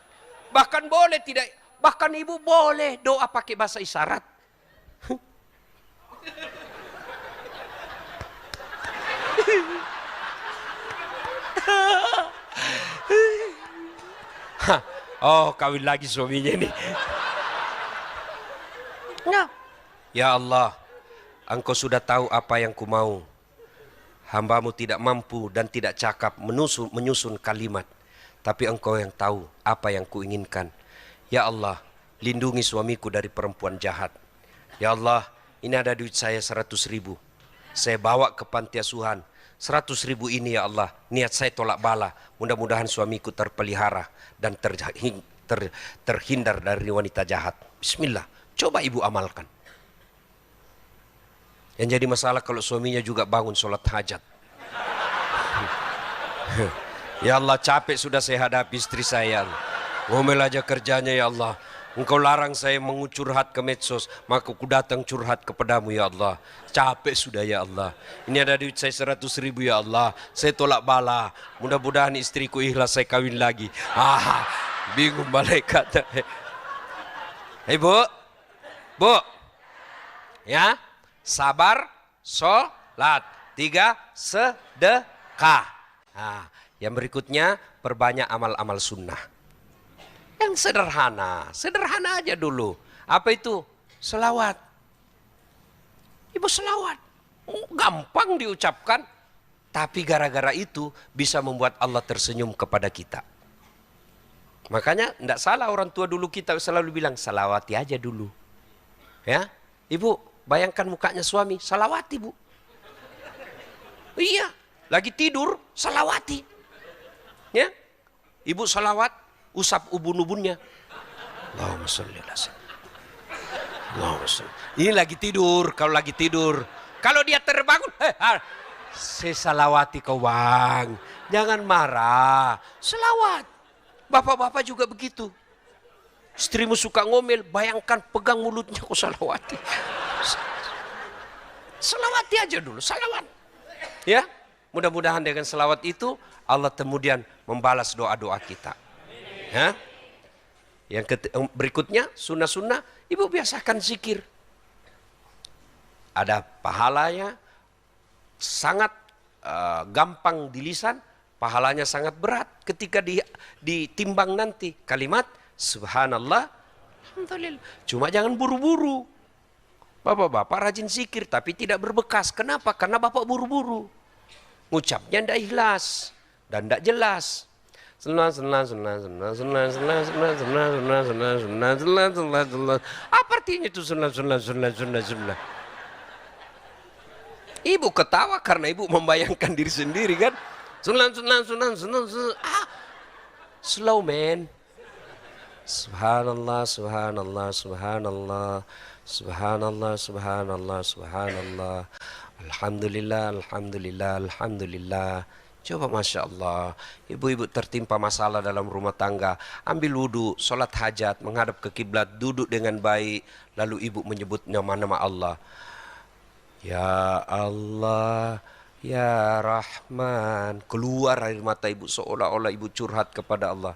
Bahkan boleh tidak, bahkan ibu boleh doa pakai bahasa isyarat. Kawin lagi suaminya ini. Ya Allah, Engkau sudah tahu apa yang ku mau. Hambamu tidak mampu dan tidak cakap menyusun kalimat. Tapi Engkau yang tahu apa yang kuinginkan. Ya Allah, lindungi suamiku dari perempuan jahat. Ya Allah, ini ada duit saya 100.000. Saya bawa ke panti asuhan. 100.000 ini ya Allah, niat saya tolak bala. Mudah-mudahan suamiku terpelihara dan terhindar dari wanita jahat. Bismillah, coba ibu amalkan. Yang jadi masalah kalau suaminya juga bangun sholat hajat. Ya Allah, capek sudah saya hadapi istri saya. Ngomel aja kerjanya ya Allah. Engkau larang saya mengucurhat ke medsos, maka aku datang curhat kepadamu ya Allah. Capek sudah ya Allah. Ini ada duit saya 100.000 ya Allah. Saya tolak bala. Mudah-mudahan istriku ikhlas saya kawin lagi. Bingung malaikat. Hei bu. Ya, sabar, sholat. 3, sedekah. Yang berikutnya perbanyak amal-amal sunnah. Yang sederhana aja dulu. Apa itu? Selawat. Ibu selawat. Gampang diucapkan. Tapi gara-gara itu bisa membuat Allah tersenyum kepada kita. Makanya tidak salah orang tua dulu kita selalu bilang, salawati aja dulu. Ya, ibu bayangkan mukanya suami, salawati bu. Iya, lagi tidur, salawati. Ya, ibu salawat, usap ubun-ubunnya. Allahumma sholli ala sayyidina. Allahumma sholli. Ini lagi tidur, kalau lagi tidur. Kalau dia terbangun, saya salawati kau bang. Jangan marah, selawat. Bapak-bapak juga begitu. Istrimu suka ngomel, bayangkan pegang mulutnya kau salawati. Selawati aja dulu, salawat. Ya, mudah-mudahan dengan selawat itu Allah kemudian membalas doa-doa kita. Ya. Yang berikutnya sunnah-sunnah, ibu biasakan zikir. Ada pahalanya, sangat gampang di lisan, pahalanya sangat berat ketika ditimbang nanti. Kalimat subhanallah, alhamdulillah. Cuma jangan buru-buru. Bapak-bapak rajin zikir tapi tidak berbekas. Kenapa? Karena bapak buru-buru. Ngucapnya tidak ikhlas dan tidak jelas. Apa artinya itu sunnah? Ibu ketawa karena ibu membayangkan diri sendiri kan. Slow man. Subhanallah, subhanallah, subhanallah, subhanallah, subhanallah, subhanallah. Alhamdulillah, alhamdulillah, alhamdulillah. Coba Masya Allah, ibu-ibu tertimpa masalah dalam rumah tangga, ambil wudhu, sholat hajat, menghadap ke kiblat, duduk dengan baik, lalu ibu menyebut nama-nama Allah. Ya Allah, Ya Rahman. Keluar air mata ibu seolah-olah ibu curhat kepada Allah.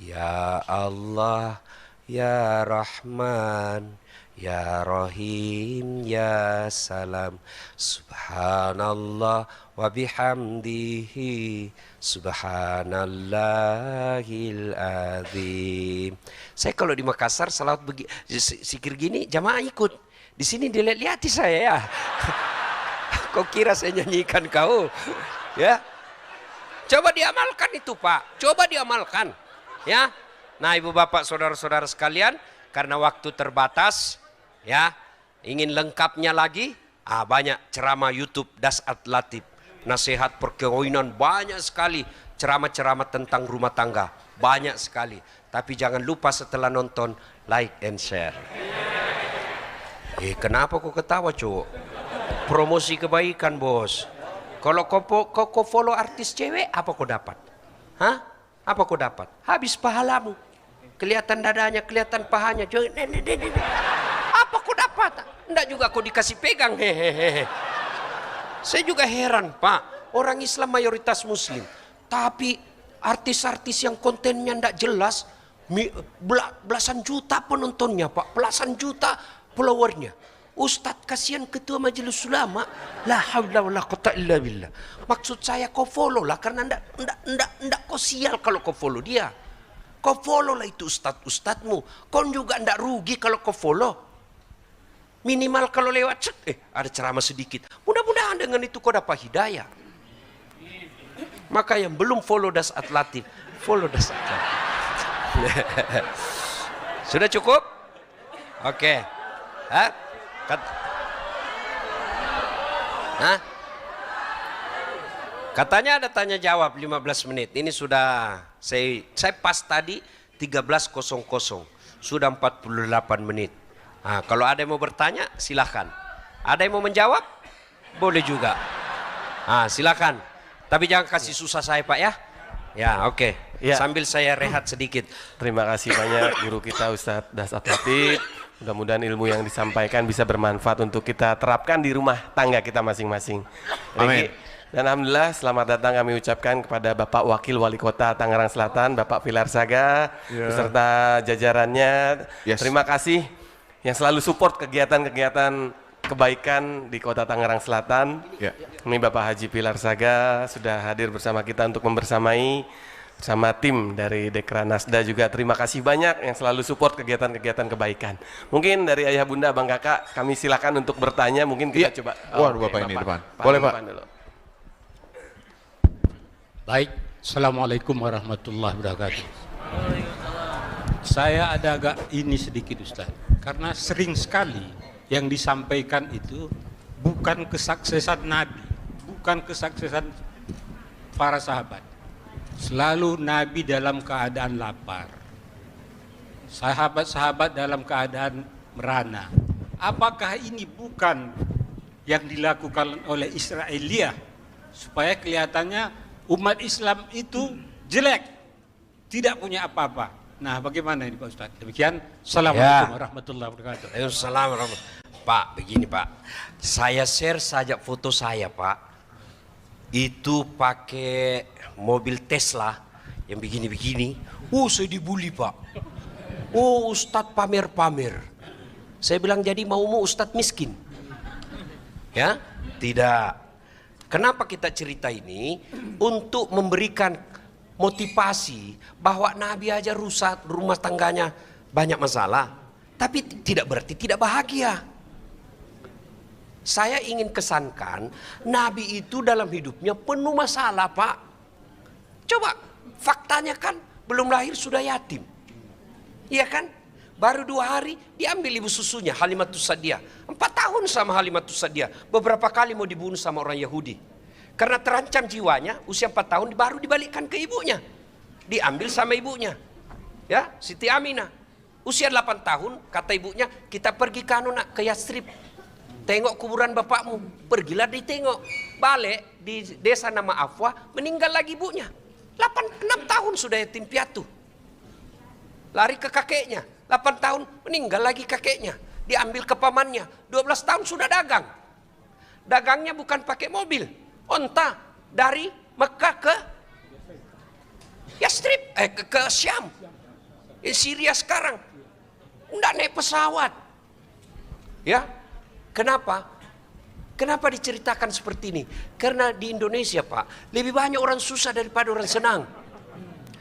Ya Allah, Ya Rahman, Ya Rahim, Ya Salam. Subhanallah wa bihamdihi, subhanallahil azim. Saya kalau di Makassar salawat zikir gini jamaah ikut. Di sini dilihat-lihati saya ya. Kau kira saya nyanyikan kau? Ya. Coba diamalkan itu, Pak. Coba diamalkan. Ya. Nah, Ibu Bapak, saudara-saudara sekalian, karena waktu terbatas, ya, ingin lengkapnya lagi, banyak ceramah YouTube Dasat Latif, nasihat perkawinan, banyak sekali ceramah-ceramah tentang rumah tangga, banyak sekali. Tapi jangan lupa setelah nonton like and share. Kenapa kau ketawa, cowok? Promosi kebaikan, bos. Kalau kau follow artis cewek, apa kau dapat? Hah? Apa kau dapat? Habis pahalamu. Kelihatan dadanya, kelihatan pahanya. Apa kau dapat? Enggak juga kau dikasih pegang. Hehehe. Saya juga heran, Pak. Orang Islam mayoritas Muslim. Tapi artis-artis yang kontennya enggak jelas, belasan juta penontonnya, Pak. Belasan juta followernya. Ustadz, kasihan ketua majelis ulama. La haula wala quwata illa billah. Maksud saya kau follow lah, karena ndak kau sial kalau kau follow dia. Kau follow lah itu ustadz-ustadzmu. Kau juga ndak rugi kalau kau follow. Minimal kalau lewat ada ceramah sedikit. Mudah-mudahan dengan itu kau dapat hidayah. Maka yang belum follow Dasat Latif, follow Dasat Latif. Sudah cukup? Oke. Katanya ada tanya jawab 15 menit. Ini sudah saya pas tadi 13.00. Sudah 48 menit. Kalau ada yang mau bertanya silahkan. Ada yang mau menjawab? Boleh juga. Silahkan. Tapi jangan kasih susah saya, Pak, ya. Ya, oke. Ya. Sambil saya rehat sedikit. Terima kasih banyak guru kita Ustadz Dasat Latif. Mudah-mudahan ilmu yang disampaikan bisa bermanfaat untuk kita terapkan di rumah tangga kita masing-masing. Amin. Dan alhamdulillah selamat datang kami ucapkan kepada Bapak Wakil Wali Kota Tangerang Selatan, Bapak Pilarsaga, beserta jajarannya. Terima kasih yang selalu support kegiatan-kegiatan kebaikan di Kota Tangerang Selatan. Ini Bapak Haji Pilarsaga sudah hadir bersama kita untuk membersamai sama tim dari Dekra Nasda juga. Terima kasih banyak yang selalu support kegiatan-kegiatan kebaikan. Mungkin dari ayah bunda bang kakak kami silakan untuk bertanya. Mungkin kita coba. Bapak ini depan. Boleh Pak. Dulu. Baik, Assalamualaikum warahmatullahi wabarakatuh. Saya ada agak ini sedikit Ustaz, karena sering sekali yang disampaikan itu bukan kesuksesan Nabi, bukan kesuksesan para sahabat, Selalu Nabi dalam keadaan lapar, sahabat-sahabat dalam keadaan merana. Apakah ini bukan yang dilakukan oleh Israiliyah supaya kelihatannya umat Islam itu jelek, tidak punya apa-apa? Nah, bagaimana ini Pak Ustadz? Demikian. Assalamualaikum warahmatullahi wabarakatuh. Waalaikumsalam. Pak, begini Pak, saya share saja foto saya Pak. Itu pakai mobil Tesla yang begini-begini. Saya dibully Pak. Ustadz pamer-pamer. Saya bilang, jadi maumu Ustadz miskin? Ya, tidak. Kenapa kita cerita ini? Untuk memberikan motivasi bahwa Nabi aja rusak, rumah tangganya banyak masalah, tapi tidak berarti tidak bahagia. Saya ingin kesankan Nabi itu dalam hidupnya penuh masalah Pak. Coba faktanya kan belum lahir sudah yatim. Iya kan? Baru 2 hari diambil ibu susunya Halimatus Sa'diyah. 4 tahun sama Halimatus Sa'diyah. Beberapa kali mau dibunuh sama orang Yahudi. Karena terancam jiwanya, usia 4 tahun baru dibalikkan ke ibunya. Diambil sama ibunya. Ya, Siti Aminah. Usia 8 tahun kata ibunya, kita pergi ke Yastrib. Tengok kuburan bapakmu. Pergilah ditengok. Balik di desa nama Afwa, meninggal lagi ibunya. 6 tahun sudah yatim piatu. Lari ke kakeknya. 8 tahun meninggal lagi kakeknya. Diambil ke pamannya. 12 tahun sudah dagang. Dagangnya bukan pakai mobil. Onta dari Mekah ke Yastrib, ke Syam. Syria sekarang. Nggak naik pesawat. Ya. Kenapa? Kenapa diceritakan seperti ini? Karena di Indonesia Pak, lebih banyak orang susah daripada orang senang.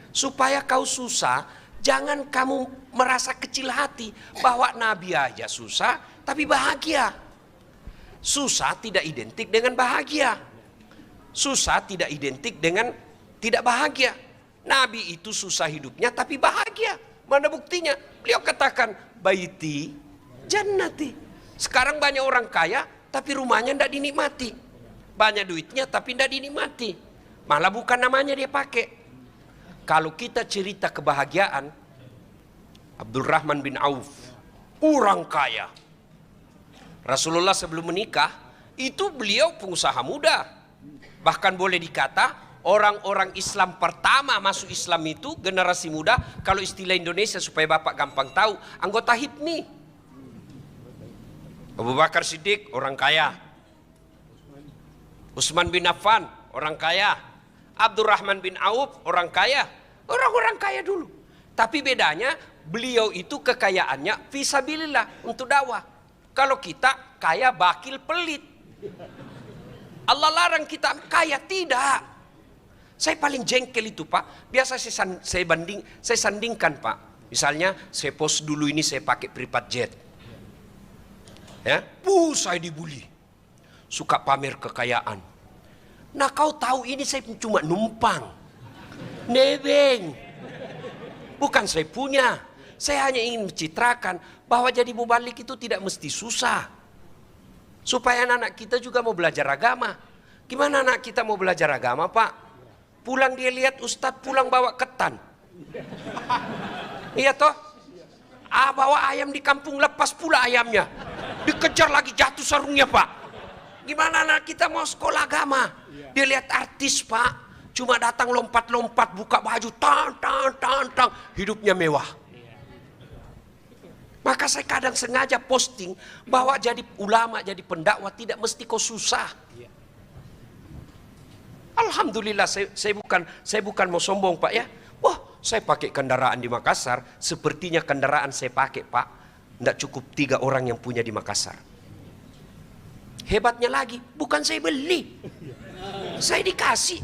Supaya kau susah, jangan kamu merasa kecil hati bahwa Nabi aja susah tapi bahagia. Susah tidak identik dengan bahagia. Susah tidak identik dengan tidak bahagia. Nabi itu susah hidupnya tapi bahagia. Mana buktinya? Beliau katakan, baiti jannati. Sekarang banyak orang kaya tapi rumahnya tidak dinikmati. Banyak duitnya tapi tidak dinikmati. Malah bukan namanya dia pakai. Kalau kita cerita kebahagiaan, Abdurrahman bin Auf, orang kaya. Rasulullah sebelum menikah, itu beliau pengusaha muda. Bahkan boleh dikata orang-orang Islam pertama masuk Islam itu generasi muda. Kalau istilah Indonesia supaya Bapak gampang tahu, anggota HIPMI. Abu Bakar Siddiq orang kaya. Utsman bin Affan orang kaya. Abdurrahman bin Auf orang kaya. Orang-orang kaya dulu. Tapi bedanya beliau itu kekayaannya fisabilillah untuk dakwah. Kalau kita kaya bakil pelit. Allah larang kita kaya, tidak. Saya paling jengkel itu Pak. Biasa saya sandingkan Pak. Misalnya saya post dulu ini saya pakai private jet. Ya, saya dibully. Suka pamer kekayaan. Nah kau tahu ini saya cuma numpang. Nebeng. Bukan saya punya. Saya hanya ingin mencitrakan bahwa jadi mubalik itu tidak mesti susah. Supaya anak-anak kita juga mau belajar agama. Gimana anak kita mau belajar agama Pak? Pulang dia lihat Ustadz pulang bawa ketan. Iya toh? Bawa ayam di kampung lepas pula ayamnya. Dikejar lagi jatuh sarungnya Pak. Gimana anak kita mau sekolah agama? Dia lihat artis Pak. Cuma datang lompat-lompat buka baju. Tang. Hidupnya mewah. Maka saya kadang sengaja posting bahwa jadi ulama, jadi pendakwah tidak mesti kau susah. Alhamdulillah saya bukan mau sombong Pak ya. Wah, saya pakai kendaraan di Makassar, sepertinya kendaraan saya pakai Pak, tidak cukup 3 orang yang punya di Makassar. Hebatnya lagi, bukan saya beli, saya dikasih.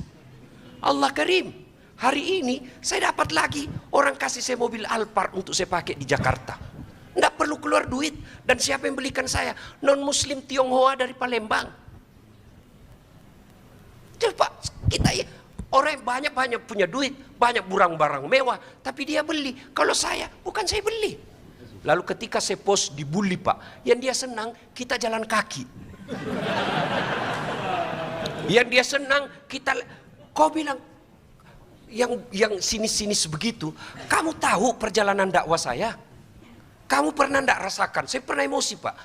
Allah Karim, hari ini saya dapat lagi orang kasih saya mobil Alphard untuk saya pakai di Jakarta. Tidak perlu keluar duit. Dan siapa yang belikan saya? Non Muslim Tionghoa dari Palembang. Coba kita ya. Orang yang banyak punya duit, banyak barang-barang mewah, tapi dia beli. Kalau saya, bukan saya beli. Lalu ketika saya post dibully Pak, yang dia senang kita jalan kaki. Yang dia senang kita, kau bilang yang sinis-sinis begitu. Kamu tahu perjalanan dakwah saya? Kamu pernah enggak rasakan? Saya pernah emosi, Pak.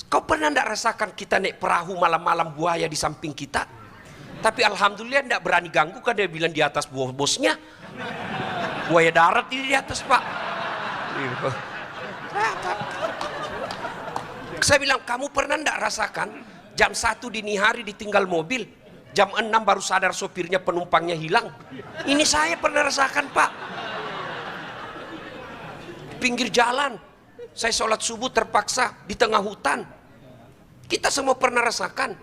Kau pernah enggak rasakan kita naik perahu malam-malam buaya di samping kita? Tapi alhamdulillah enggak berani ganggu, kan dia bilang di atas bosnya. Buaya darat ini di atas, Pak. Saya bilang, kamu pernah enggak rasakan jam 1 dini hari ditinggal mobil, jam 6 baru sadar sopirnya, penumpangnya hilang? Ini saya pernah rasakan, Pak. Pinggir jalan, saya sholat subuh terpaksa di tengah hutan. Kita semua pernah rasakan.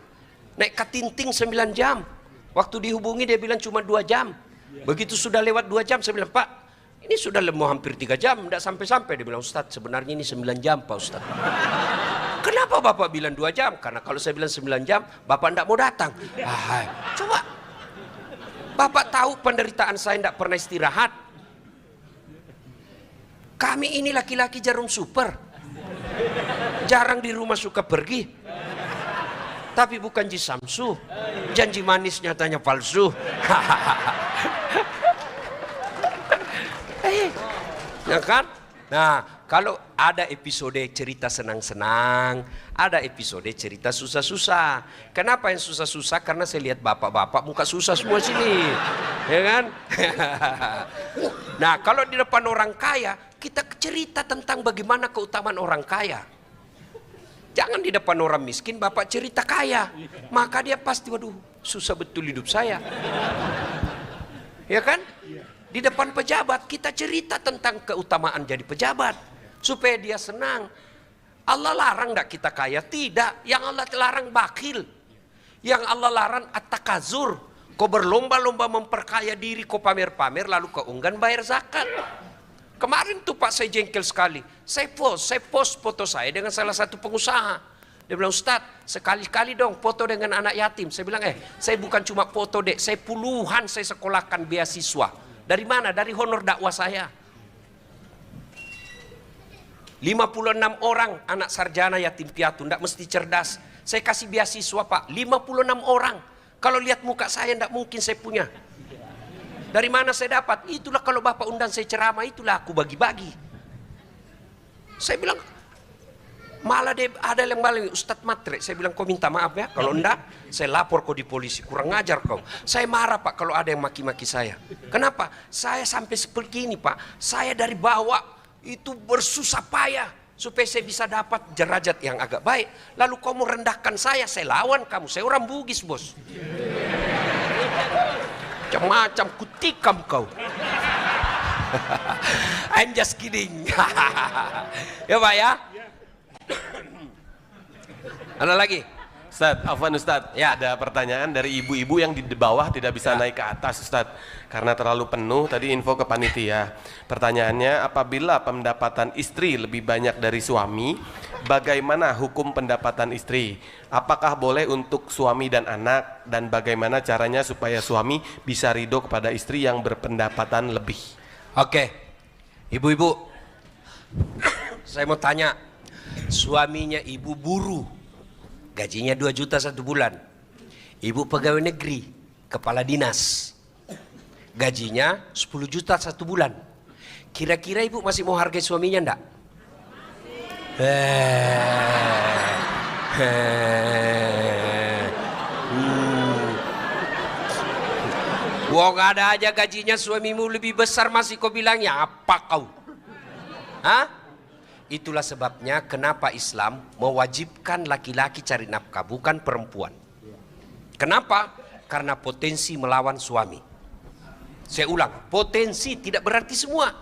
Naik katinting 9 jam. Waktu dihubungi dia bilang cuma 2 jam. Begitu sudah lewat 2 jam, saya bilang, Pak, ini sudah mau hampir 3 jam, tidak sampai-sampai. Dia bilang, Ustadz, sebenarnya ini 9 jam, Pak Ustadz. Kenapa Bapak bilang 2 jam? Karena kalau saya bilang 9 jam, Bapak tidak mau datang. Coba. Bapak tahu penderitaan saya tidak pernah istirahat. Kami ini laki-laki jarum super. Jarang di rumah suka pergi. Tapi bukan Ji Samsu. Janji manis nyatanya palsu. Ya kan? Nah, kalau ada episode cerita senang-senang, ada episode cerita susah-susah. Kenapa yang susah-susah? Karena saya lihat bapak-bapak muka susah semua sini. Ya kan? Nah, kalau di depan orang kaya, kita cerita tentang bagaimana keutamaan orang kaya. Jangan di depan orang miskin, bapak cerita kaya. Maka dia pasti, waduh, susah betul hidup saya. Ya kan? Di depan pejabat kita cerita tentang keutamaan jadi pejabat supaya dia senang. Allah larang enggak kita kaya? Tidak. Yang Allah larang bakhil. Yang Allah larang at-takazur. Kau berlomba-lomba memperkaya diri, kau pamer-pamer lalu kau enggan bayar zakat. Kemarin tuh Pak saya jengkel sekali. Saya post foto saya dengan salah satu pengusaha. Dia bilang, Ustadz, sekali-kali dong foto dengan anak yatim. Saya bilang, saya bukan cuma foto dek, saya puluhan saya sekolahkan beasiswa. Dari mana? Dari honor dakwah saya. 56 orang anak sarjana yatim piatu, tidak mesti cerdas. Saya kasih beasiswa, Pak, 56 orang. Kalau lihat muka saya tidak mungkin saya punya. Dari mana saya dapat? Itulah kalau Bapak undang saya ceramah, itulah aku bagi-bagi. Saya bilang, malah ada yang malah Ustadz Matre. Saya bilang, kau minta maaf ya, kalau enggak saya lapor kau di polisi, kurang ngajar kau. Saya marah Pak kalau ada yang maki-maki saya. Kenapa? Saya sampai seperti ini Pak, saya dari bawah itu bersusah payah supaya saya bisa dapat derajat yang agak baik. Lalu kau mau rendahkan saya lawan kamu. Saya orang Bugis, bos. Macam-macam kutikam kau. I'm just kidding. Ya Pak ya. Ada lagi? Ustadz, Afwan Ustadz, ya. Ada pertanyaan dari ibu-ibu yang di bawah tidak bisa naik ke atas Ustadz karena terlalu penuh. Tadi info ke panitia. Pertanyaannya, apabila pendapatan istri lebih banyak dari suami, bagaimana hukum pendapatan istri? Apakah boleh untuk suami dan anak? Dan bagaimana caranya supaya suami bisa ridho kepada istri yang berpendapatan lebih? Oke, ibu-ibu, saya mau tanya, suaminya ibu buruh, gajinya 2 juta 1 bulan. Ibu pegawai negeri, kepala dinas, gajinya 10 juta 1 bulan. Kira-kira ibu masih mau hargai suaminya enggak? Wong ada aja gajinya suamimu lebih besar masih kau bilangnya apa kau? Hah? Itulah sebabnya kenapa Islam mewajibkan laki-laki cari nafkah, bukan perempuan. Kenapa? Karena potensi melawan suami. Saya ulang, potensi tidak berarti semua.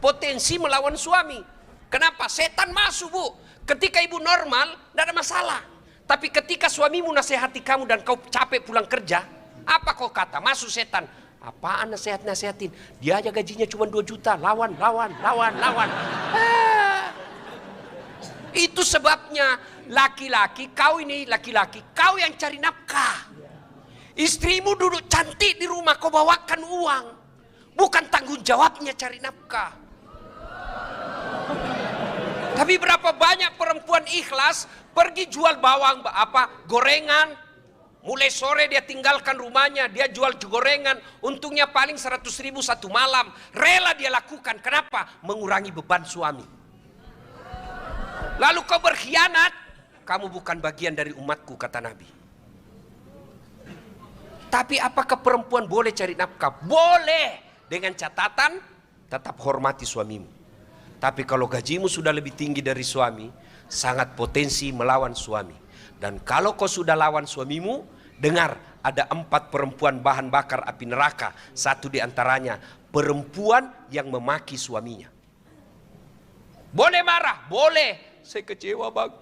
Potensi melawan suami. Kenapa? Setan masuk, Bu. Ketika ibu normal, tidak ada masalah. Tapi ketika suamimu nasihati kamu dan kau capek pulang kerja, apa kau kata? Masuk setan. Apaan nasihatin? Dia aja gajinya cuma 2 juta. Lawan. Itu sebabnya laki-laki, kau yang cari nafkah. Istrimu duduk cantik di rumah, kau bawakan uang. Bukan tanggung jawabnya cari nafkah. Tapi berapa banyak perempuan ikhlas pergi jual bawang, gorengan, Mulai sore dia tinggalkan rumahnya, dia jual gorengan, untungnya paling 100.000 satu malam. Rela dia lakukan, kenapa? Mengurangi beban suami. Lalu kau berkhianat, kamu bukan bagian dari umatku, kata Nabi. Tapi apakah perempuan boleh cari nafkah? Boleh, dengan catatan tetap hormati suamimu. Tapi kalau gajimu sudah lebih tinggi dari suami, sangat potensi melawan suami. Dan kalau kau sudah lawan suamimu, dengar, ada 4 perempuan bahan bakar api neraka. Satu di antaranya perempuan yang memaki suaminya. Boleh marah? Boleh. Saya kecewa, Bang.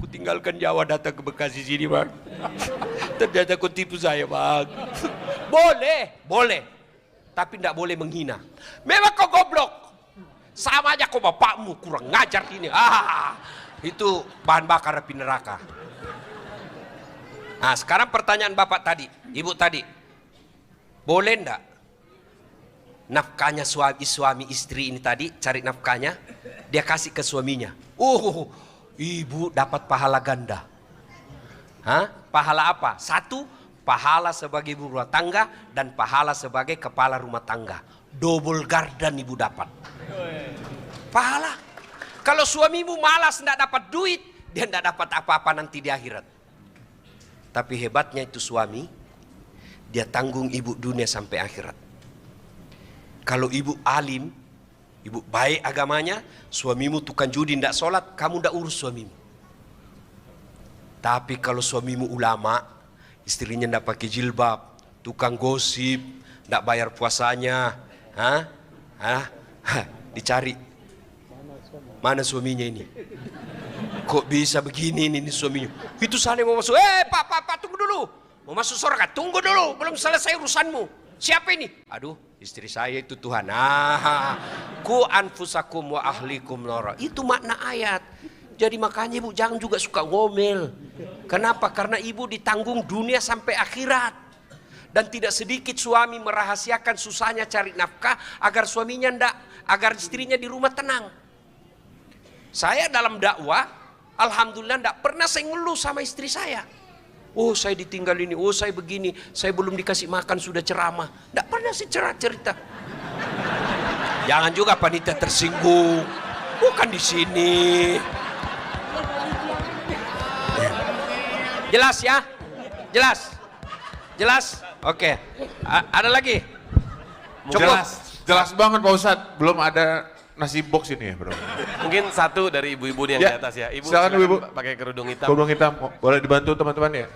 Ku tinggalkan Jawa datang ke Bekasi sini, Bang. Ternyata kau tipu saya, Bang. Boleh, boleh. Tapi tidak boleh menghina. Memang kau goblok. Sama aja kau bapakmu, kurang ngajar ini. Itu bahan bakar api neraka. Nah, sekarang pertanyaan bapak tadi, ibu tadi, boleh enggak nafkahnya suami istri ini tadi, cari nafkahnya, dia kasih ke suaminya. Ibu dapat pahala ganda. Pahala apa? 1, pahala sebagai ibu rumah tangga dan pahala sebagai kepala rumah tangga. Double garden ibu dapat. Pahala. Kalau suamimu malas tidak dapat duit, dia tidak dapat apa-apa nanti di akhirat. Tapi hebatnya itu suami, dia tanggung ibu dunia sampai akhirat. Kalau ibu alim, ibu baik agamanya, suamimu tukang judi tidak sholat, kamu tidak urus suamimu. Tapi kalau suamimu ulama, istrinya tidak pakai jilbab, tukang gosip, tidak bayar puasanya, dicari. Mana suaminya ini? Kok bisa begini ini suaminya? Itu sana mau masuk. Pak, tunggu dulu. Mau masuk surga, tunggu dulu. Belum selesai urusanmu. Siapa ini? Aduh, istri saya itu Tuhan. Ku anfusakum wa ahlikum nara. Itu makna ayat. Jadi makanya ibu jangan juga suka ngomel. Kenapa? Karena ibu ditanggung dunia sampai akhirat. Dan tidak sedikit suami merahasiakan susahnya cari nafkah agar suaminya agar istrinya di rumah tenang. Saya dalam dakwah, alhamdulillah tidak pernah saya ngeluh sama istri saya. Saya ditinggal ini, saya begini, saya belum dikasih makan sudah ceramah. Tidak pernah saya cerita. Jangan juga panitia tersinggung. Bukan di sini. Jelas ya? Jelas? Oke. Ada lagi? Cukup. Jelas banget Pak Ustadz. Belum ada nasi box ini ya, bro. Mungkin satu dari ibu-ibu yang di atas ya. Ibu silakan ibu. Pakai kerudung hitam. Kerudung hitam, boleh dibantu teman-teman ya?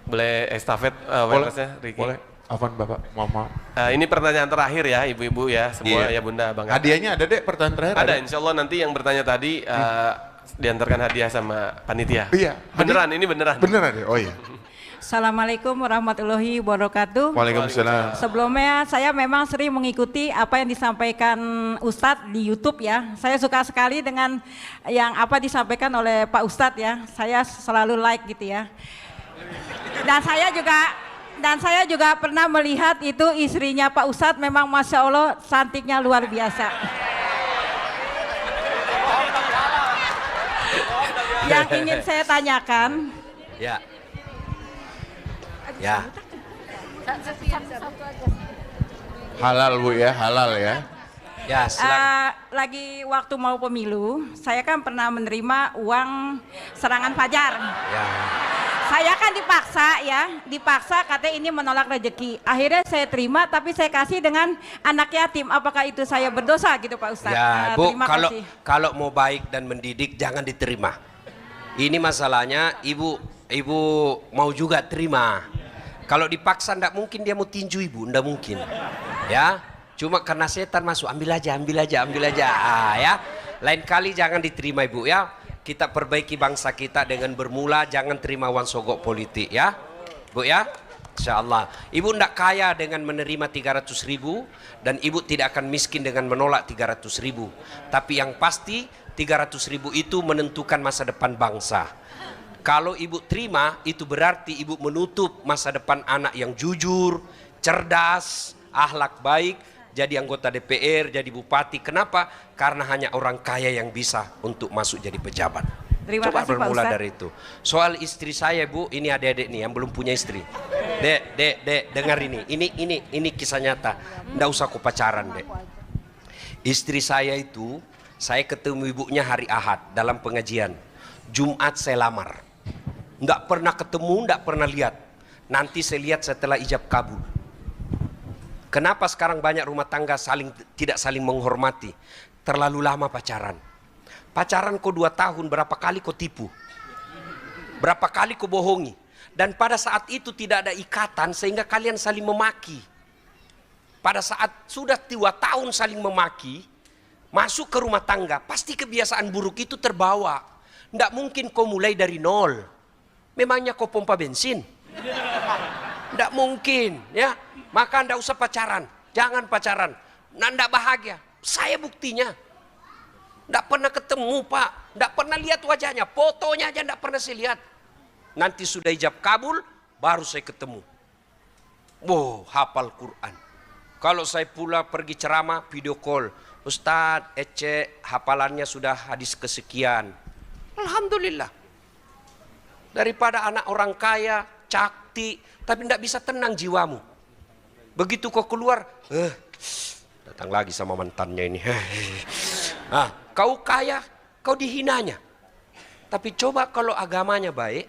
Boleh estafet waresnya, Ricky? Boleh. Afwan Bapak, maaf. Ini pertanyaan terakhir ya ibu-ibu ya, semua ya Bunda, Bang. Hadiahnya ada dek, pertanyaan terakhir ada. Insya Allah nanti yang bertanya tadi diantarkan hadiah sama panitia. Iya. Beneran, ini beneran. Beneran ya? Oh iya. Assalamualaikum warahmatullahi wabarakatuh. Waalaikumsalam. Sebelumnya saya memang sering mengikuti apa yang disampaikan Ustadz di YouTube ya. Saya suka sekali dengan yang apa disampaikan oleh Pak Ustadz ya. Saya selalu like gitu ya. Dan saya juga pernah melihat itu istrinya Pak Ustadz memang Masya Allah cantiknya luar biasa. Yang ingin saya tanyakan. Ya. Halal Bu ya, halal ya. Ya, silakan. Lagi waktu mau pemilu, saya kan pernah menerima uang serangan fajar. Ya. Saya kan dipaksa katanya ini menolak rezeki. Akhirnya saya terima, tapi saya kasih dengan anak yatim. Apakah itu saya berdosa gitu Pak Ustadz? Ya, Bu, terima kasih. kalau mau baik dan mendidik jangan diterima. Ini masalahnya ibu mau juga terima. Kalau dipaksa ndak mungkin dia mau tinju ibu, ndak mungkin. Ya, cuma karena setan masuk, ambil aja. Ya, lain kali jangan diterima ibu ya. Kita perbaiki bangsa kita dengan bermula, jangan terima uang sogok politik ya, Bu ya. Insyaallah. Ibu ndak kaya dengan menerima 300.000 dan ibu tidak akan miskin dengan menolak 300.000. Tapi yang pasti 300.000 itu menentukan masa depan bangsa. Kalau ibu terima, itu berarti ibu menutup masa depan anak yang jujur, cerdas, akhlak baik, jadi anggota DPR, jadi bupati. Kenapa? Karena hanya orang kaya yang bisa untuk masuk jadi pejabat. Terima Coba kasih Pak bermula Ustadz. dari itu. Soal istri saya Bu, ini adik-adik nih yang belum punya istri. Dek, dengar ini. Ini kisah nyata. Nggak usah aku pacaran, Dek. Istri saya itu, saya ketemu ibunya hari Ahad dalam pengajian. Jumat saya lamar. Nggak pernah ketemu, nggak pernah lihat. Nanti saya lihat setelah ijab kabul. Kenapa sekarang banyak rumah tangga tidak saling menghormati? Terlalu lama pacaran. Pacaran kau 2 tahun, berapa kali kau tipu? Berapa kali kau bohongi? Dan pada saat itu tidak ada ikatan sehingga kalian saling memaki. Pada saat sudah 2 tahun saling memaki, masuk ke rumah tangga, pasti kebiasaan buruk itu terbawa. Tidak mungkin kau mulai dari nol. Memangnya kau pompa bensin? Tidak mungkin, ya. Maka tidak usah pacaran, jangan pacaran. Nanda bahagia, saya buktinya. Tidak pernah ketemu Pak, tidak pernah lihat wajahnya, fotonya aja tidak pernah saya lihat. Nanti sudah ijab kabul, baru saya ketemu. Wow, hafal Quran. Kalau saya pula pergi ceramah, video call. Ustadz, Ece, hafalannya sudah hadis kesekian. Alhamdulillah. Daripada anak orang kaya, cakti, tapi tidak bisa tenang jiwamu. Begitu kau keluar, datang lagi sama mantannya ini. Kau kaya, kau dihinanya. Tapi coba kalau agamanya baik,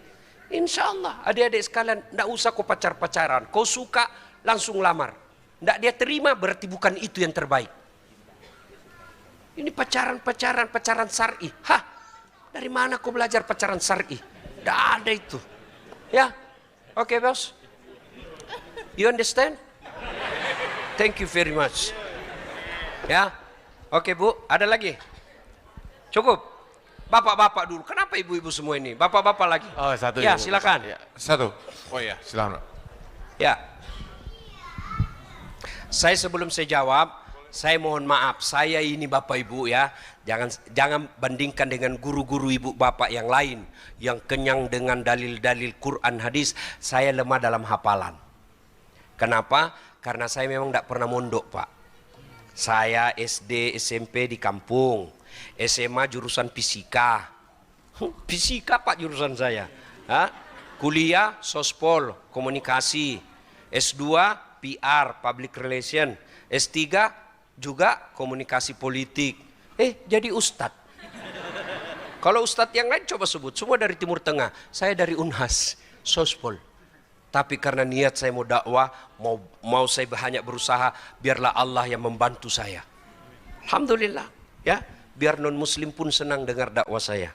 insya Allah adik-adik sekalian, tidak usah kau pacaran. Kau suka, langsung lamar. Tidak dia terima, berarti bukan itu yang terbaik. Ini pacaran syar'i. Hah, dari mana kau belajar pacaran syar'i? Tidak ada itu. Ya, oke bos. You understand? Thank you very much. Ya, oke Bu, ada lagi? Cukup? Bapak-bapak dulu, kenapa ibu-ibu semua ini? Bapak-bapak lagi? Oh, satu. Ya, ini, silakan. Ya. Satu. Oh iya, silakan. Ya. Saya sebelum saya jawab, saya mohon maaf, saya ini Bapak Ibu ya. Jangan bandingkan dengan guru-guru ibu bapak yang lain yang kenyang dengan dalil-dalil Quran hadis. Saya lemah dalam hafalan. Kenapa? Karena saya memang tidak pernah mondok Pak. Saya SD, SMP di kampung. SMA jurusan fisika. Fisika Pak jurusan saya. Kuliah sospol, komunikasi. S2 PR, public relation. S3 juga komunikasi politik. Jadi ustadz. Kalau ustadz yang lain coba sebut, semua dari Timur Tengah. Saya dari Unhas, sospol. Tapi karena niat saya mau dakwah, mau saya banyak berusaha, biarlah Allah yang membantu saya. Alhamdulillah, ya. Biar non muslim pun senang dengar dakwah saya.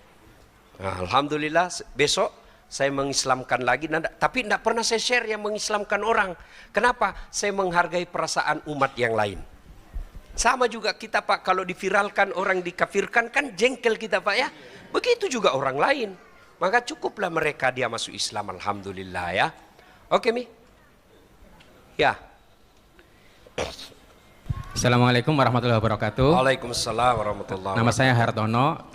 Nah, alhamdulillah, besok saya mengislamkan lagi, tapi tidak pernah saya share yang mengislamkan orang. Kenapa? Saya menghargai perasaan umat yang lain. Sama juga kita Pak, kalau diviralkan orang dikafirkan kan jengkel kita Pak ya. Begitu juga orang lain. Maka cukuplah mereka dia masuk Islam, alhamdulillah ya. Oke Mi? Ya. Assalamualaikum warahmatullahi wabarakatuh. Waalaikumsalam warahmatullahi wabarakatuh. Nama saya Hartono.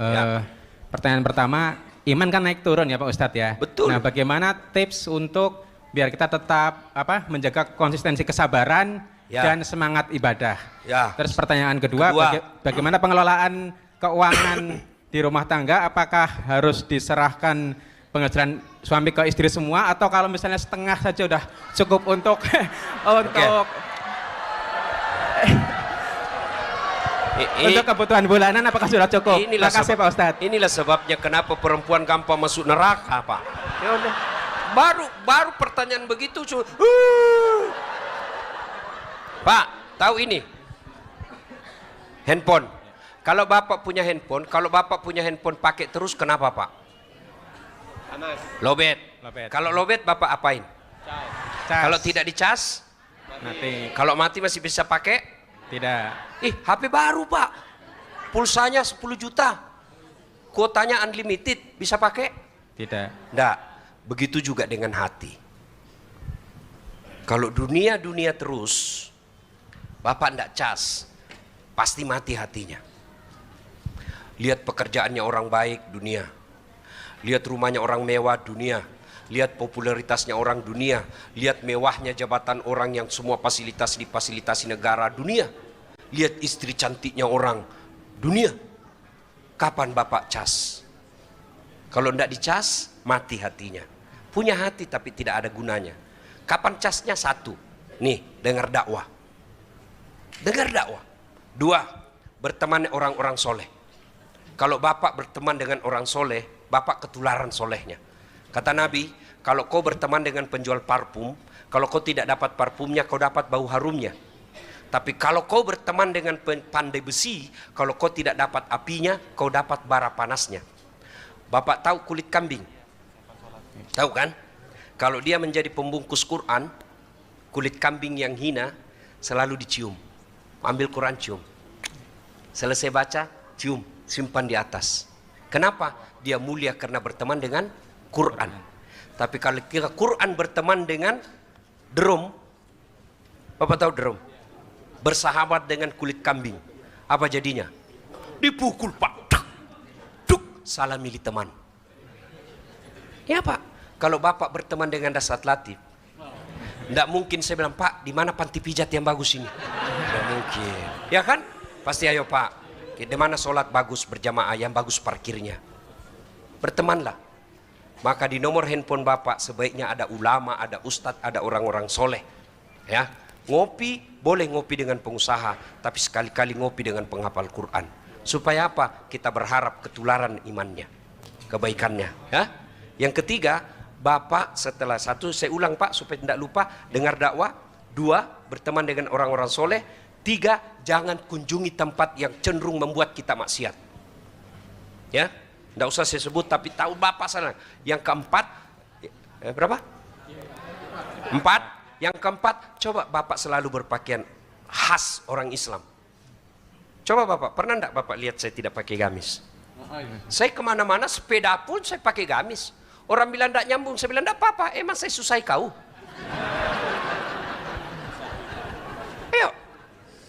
Pertanyaan pertama, iman kan naik turun ya Pak Ustadz ya. Betul. Nah, bagaimana tips untuk biar kita tetap menjaga konsistensi kesabaran dan semangat ibadah? Ya. Terus pertanyaan kedua, bagaimana pengelolaan keuangan di rumah tangga? Apakah harus diserahkan penghasilan suami ke istri semua, atau kalau misalnya setengah saja udah cukup untuk untuk kebutuhan bulanan, apakah sudah cukup? Terima kasih Pak Ustadz. Inilah sebabnya kenapa perempuan gampang masuk neraka Pak. Ya udah. Baru pertanyaan begitu Pak, tahu ini? Handphone. Kalau Bapak punya handphone pakai terus, kenapa Pak? Panas. Lobet. Kalau lobet Bapak apain? Cas. Kalau tidak dicas? Mati. Kalau mati masih bisa pakai? Tidak. HP baru Pak. Pulsanya 10 juta. Kuotanya unlimited, bisa pakai? Tidak. Enggak. Begitu juga dengan hati. Kalau dunia terus, Bapak enggak cas, pasti mati hatinya. Lihat pekerjaannya orang baik, dunia. Lihat rumahnya orang mewah, dunia. Lihat popularitasnya orang, dunia. Lihat mewahnya jabatan orang yang semua fasilitas difasilitasi negara, dunia. Lihat istri cantiknya orang, dunia. Kapan Bapak cas? Kalau tidak dicas, mati hatinya. Punya hati tapi tidak ada gunanya. Kapan casnya? 1, nih, dengar dakwah. Dengar dakwah. 2, berteman orang-orang soleh. Kalau bapak berteman dengan orang soleh, bapak ketularan solehnya. Kata Nabi, kalau kau berteman dengan penjual parfum, kalau kau tidak dapat parfumnya, kau dapat bau harumnya. Tapi kalau kau berteman dengan pandai besi, kalau kau tidak dapat apinya, kau dapat bara panasnya. Bapak tahu kulit kambing? Tahu kan? Kalau dia menjadi pembungkus Quran, kulit kambing yang hina selalu dicium. Ambil Quran, cium. Selesai baca, cium, simpan di atas. Kenapa? Dia mulia karena berteman dengan Quran. Tapi kalau kita Quran berteman dengan drum, Bapak tahu drum? Bersahabat dengan kulit kambing, apa jadinya? Dipukul Pak. Duk, salah milih teman. Ya Pak, kalau Bapak berteman dengan Dasat Latif, tidak mungkin saya bilang, Pak, di mana panti pijat yang bagus ini? Tidak mungkin. Ya kan? Pasti ayo Pak, di mana sholat bagus berjamaah, yang bagus parkirnya. Bertemanlah. Maka di nomor handphone Bapak sebaiknya ada ulama, ada ustadz, ada orang-orang soleh. Ya, ngopi boleh ngopi dengan pengusaha, tapi sekali-kali ngopi dengan penghafal Quran. Supaya apa? Kita berharap ketularan imannya, kebaikannya. Ya. Yang ketiga, Bapak setelah 1, saya ulang Pak supaya tidak lupa, dengar dakwah. 2, berteman dengan orang-orang soleh. 3, jangan kunjungi tempat yang cenderung membuat kita maksiat. Ya, tidak usah saya sebut, tapi tahu Bapak sana. Yang keempat, berapa? 4. Yang keempat, coba Bapak selalu berpakaian khas orang Islam. Coba Bapak, pernah enggak Bapak lihat saya tidak pakai gamis? Saya kemana-mana sepeda pun saya pakai gamis. Orang bilang enggak nyambung, saya bilang enggak apa-apa, emang saya susah kau.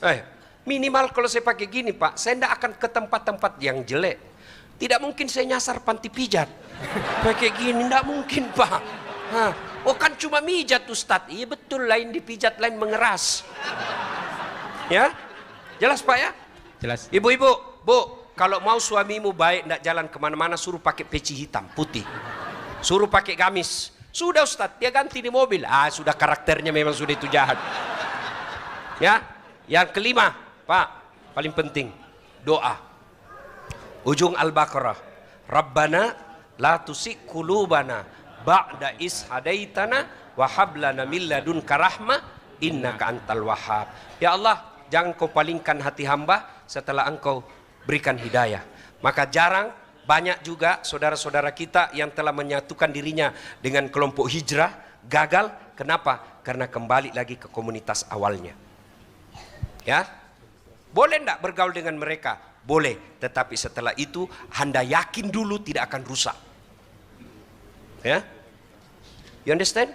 Ayo, minimal kalau saya pakai gini Pak, saya enggak akan ke tempat-tempat yang jelek. Tidak mungkin saya nyasar panti pijat. Pakai gini enggak mungkin Pak. Hah. Oh kan cuma mijat Ustadz. Iya betul, lain dipijat, lain mengeras. Ya, jelas Pak ya? Jelas. Ibu-ibu, Bu, kalau mau suamimu baik, tidak jalan kemana-mana, suruh pakai peci hitam, putih. Suruh pakai gamis. Sudah Ustadz, dia ganti di mobil. Ah, sudah karakternya memang sudah itu jahat. Ya, yang kelima, Pak, paling penting, doa. Ujung Al-Baqarah. Rabbana la tusik qulubana ba'da is hadaitana wa hab lana min ladunka rahmah innaka antal wahhab. Ya Allah, jangan kau palingkan hati hamba setelah engkau berikan hidayah. Maka banyak juga saudara-saudara kita yang telah menyatukan dirinya dengan kelompok hijrah, gagal. Kenapa? Karena kembali lagi ke komunitas awalnya. Ya, boleh enggak bergaul dengan mereka? Boleh, tetapi setelah itu Anda yakin dulu tidak akan rusak. Ya, you understand?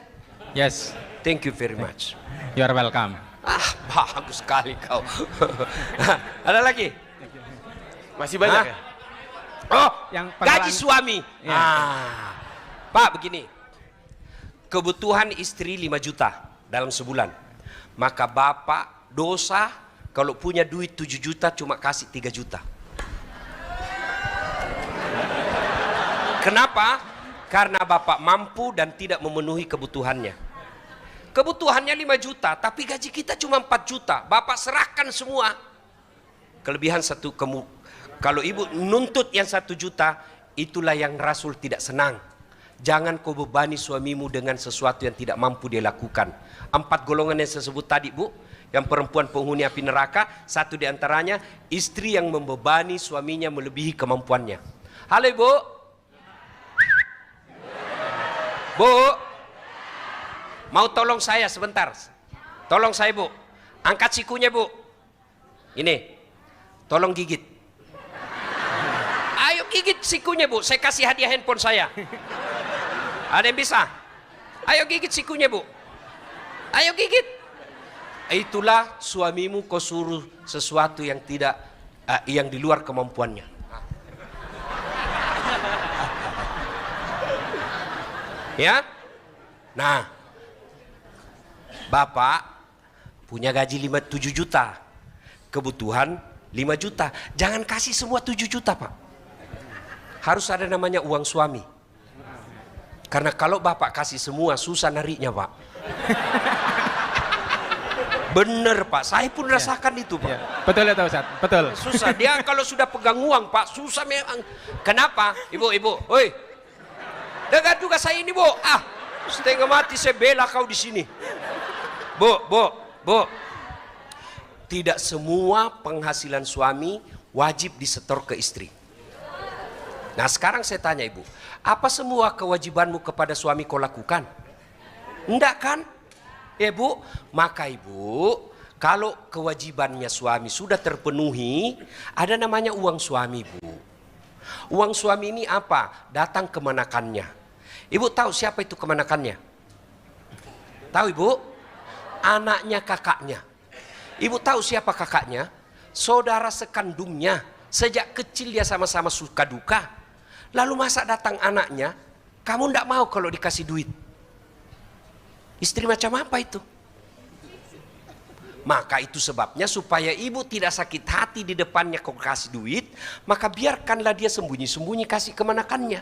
Yes. Thank you very much. You are welcome. Ah, bagus sekali kau. Ada lagi? Masih banyak ya? Oh, Yang gaji suami. Ya. Pak begini, kebutuhan istri 5 juta dalam sebulan. Maka Bapak dosa kalau punya duit 7 juta cuma kasih 3 juta. Kenapa? Karena Bapak mampu dan tidak memenuhi kebutuhannya. Kebutuhannya 5 juta, tapi gaji kita cuma 4 juta. Bapak serahkan semua. Kelebihan kalau ibu nuntut yang 1 juta, itulah yang Rasul tidak senang. Jangan kau bebani suamimu dengan sesuatu yang tidak mampu dia lakukan. 4 golongan yang saya sebut tadi Bu, yang perempuan penghuni api neraka, 1 diantaranya istri yang membebani suaminya melebihi kemampuannya. Halo Ibu. Bu, mau tolong saya sebentar. Tolong saya Bu, angkat sikunya Bu. Ini, tolong gigit. Ayo gigit sikunya Bu, saya kasih hadiah handphone saya. Ada yang bisa? Ayo gigit sikunya Bu. Ayo gigit. Itulah suamimu kau suruh sesuatu yang tidak, yang di luar kemampuannya. Ya, nah, Bapak punya gaji 7 juta, kebutuhan 5 juta. Jangan kasih semua 7 juta Pak. harus ada namanya uang suami. Karena kalau bapak kasih semua, susah nariknya pak. Bener pak, saya pun rasakan itu pak. Ya. Betul ya Ustaz, betul. Susah, dia kalau sudah pegang uang pak, susah memang. Kenapa? Ibu, oi, dengar juga saya ini bu. Setengah mati saya bela kau di sini. Bu. Tidak semua penghasilan suami wajib disetor ke istri. Nah sekarang saya tanya ibu, apa semua kewajibanmu kepada suami kau lakukan? Enggak kan? Ya bu, maka ibu, kalau kewajibannya suami sudah terpenuhi, ada namanya uang suami bu. Uang suami ini apa? Datang kemanakannya. Ibu tahu siapa itu kemanakannya? Tahu ibu? Anaknya kakaknya. Ibu tahu siapa kakaknya? Saudara sekandungnya. Sejak kecil dia sama-sama suka duka. Lalu masa datang anaknya, kamu ndak mau kalau dikasih duit? Istri macam apa itu? Maka itu sebabnya supaya ibu tidak sakit hati di depannya kau kasih duit, maka biarkanlah dia sembunyi-sembunyi kasih kemanakannya.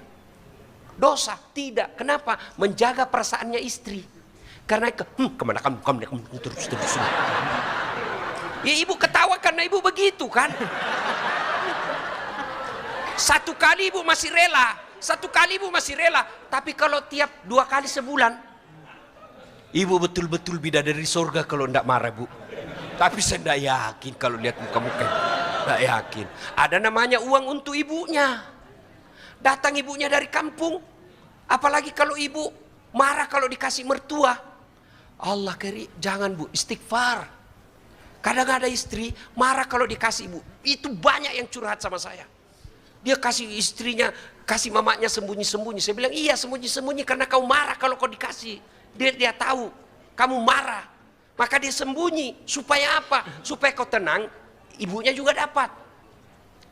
Dosa? Tidak. Kenapa? Menjaga perasaannya istri. Karena kemanakan terus. Ya ibu ketawa karena ibu begitu kan? Satu kali ibu masih rela, tapi kalau tiap 2 kali sebulan, ibu betul-betul bidadari sorga kalau ndak marah bu. Tapi saya ndak yakin kalau lihat muka-muka, ndak yakin. Ada namanya uang untuk ibunya. Datang ibunya dari kampung, apalagi kalau ibu marah kalau dikasih mertua. Allah keri, jangan bu, istighfar. Kadang ada istri marah kalau dikasih ibu, itu banyak yang curhat sama saya. Dia kasih istrinya, kasih mamanya sembunyi-sembunyi. Saya bilang, iya sembunyi-sembunyi karena kau marah kalau kau dikasih. Dia tahu kamu marah. Maka dia sembunyi. Supaya apa? Supaya kau tenang, ibunya juga dapat.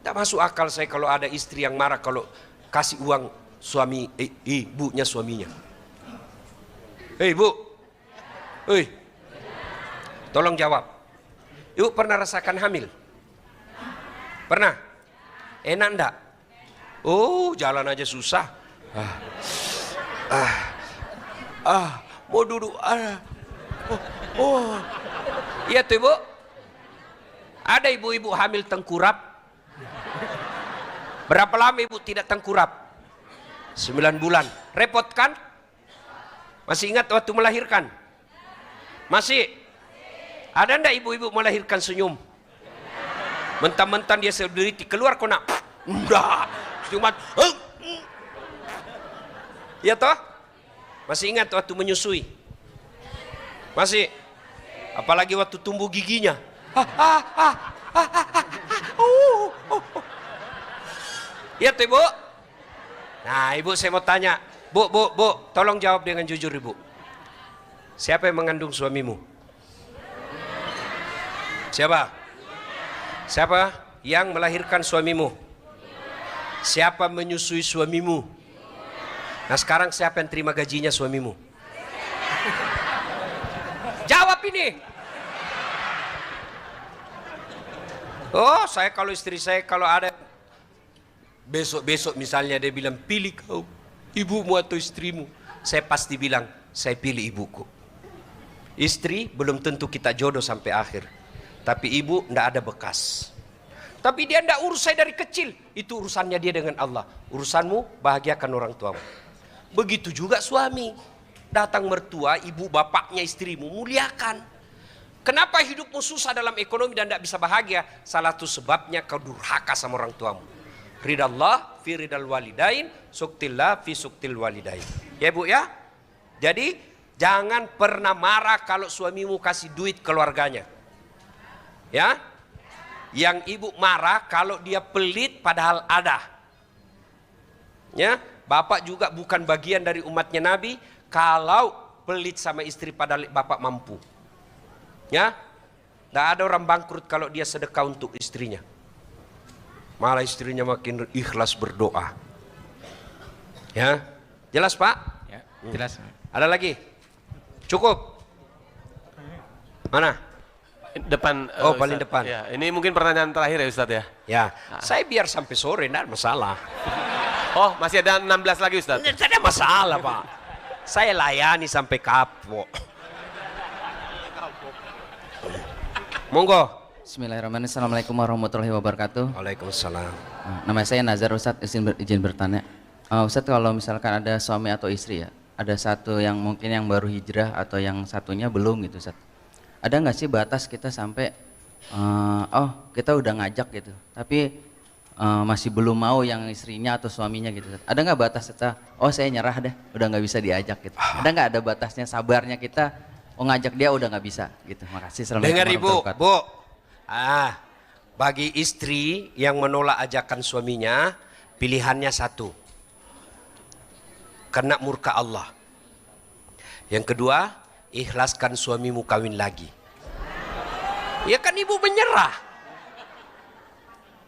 Tak masuk akal saya kalau ada istri yang marah kalau kasih uang suami, ibunya suaminya. Hei bu, tolong jawab. Ibu pernah rasakan hamil? Pernah? Enak enggak? Oh, jalan aja susah. Mau duduk. Iya tuh ibu. Ada ibu-ibu hamil tengkurap. Berapa lama ibu tidak tengkurap? 9 bulan. Repot kan? Masih ingat waktu melahirkan? Masih? Ada enggak ibu-ibu melahirkan senyum? Mentang-mentang dia sendiri keluar kau nak? Enggak. Cuma ya toh? Masih ingat waktu menyusui? Masih? Apalagi waktu tumbuh giginya. Ya tuh ibu? Nah ibu saya mau tanya. Bu, tolong jawab dengan jujur ibu. Siapa yang mengandung suamimu? Siapa? Siapa yang melahirkan suamimu? Siapa menyusui suamimu? Nah sekarang siapa yang terima gajinya suamimu? Jawab ini. Oh saya kalau istri saya kalau ada besok misalnya dia bilang pilih kau ibumu atau istrimu, saya pasti bilang saya pilih ibuku. Istri belum tentu kita jodoh sampai akhir, tapi ibu ndak ada bekas. Tapi dia tidak urus saya dari kecil. Itu urusannya dia dengan Allah. Urusanmu bahagiakan orang tuamu. Begitu juga suami. Datang mertua, ibu bapaknya istrimu, muliakan. Kenapa hidupmu susah dalam ekonomi dan tidak bisa bahagia? Salah satu sebabnya kau durhaka sama orang tuamu. Ridallah fi ridal walidain, suktillah fi suktil walidain. Ya bu ya? Jadi jangan pernah marah kalau suamimu kasih duit keluarganya. Ya? Yang ibu marah kalau dia pelit padahal ada. Ya, bapak juga bukan bagian dari umatnya Nabi kalau pelit sama istri padahal bapak mampu. Ya, tidak ada orang bangkrut kalau dia sedekah untuk istrinya. Malah istrinya makin ikhlas berdoa. Ya, jelas pak? Ya, jelas. Ada lagi? Cukup? Mana? Depan. Paling Ustadz. depan. Ya, ini mungkin pertanyaan terakhir ya Ustadz ya. Ya, saya biar sampai sore, tidak masalah. Oh, masih ada 16 lagi Ustaz. Tidak ada masalah Pak. Saya layani sampai kapok. Monggo. Bismillahirrahmanirrahim. Assalamualaikum warahmatullahi wabarakatuh. Waalaikumsalam. Nama saya Nazar Ustadz, izin bertanya. Ustadz, kalau misalkan ada suami atau istri ya, ada satu yang mungkin yang baru hijrah atau yang satunya belum gitu Ustadz. Ada nggak sih batas kita sampai, kita udah ngajak gitu, tapi masih belum mau yang istrinya atau suaminya gitu Ustadz. Ada nggak batas kita, saya nyerah deh, udah nggak bisa diajak gitu. Ada nggak ada batasnya, sabarnya kita, ngajak dia udah nggak bisa gitu. Makasih. Dengar Ibu, Bu. Bagi istri yang menolak ajakan suaminya, pilihannya satu. Kena murka Allah. Yang kedua, ikhlaskan suamimu kawin lagi. Ya kan Ibu menyerah.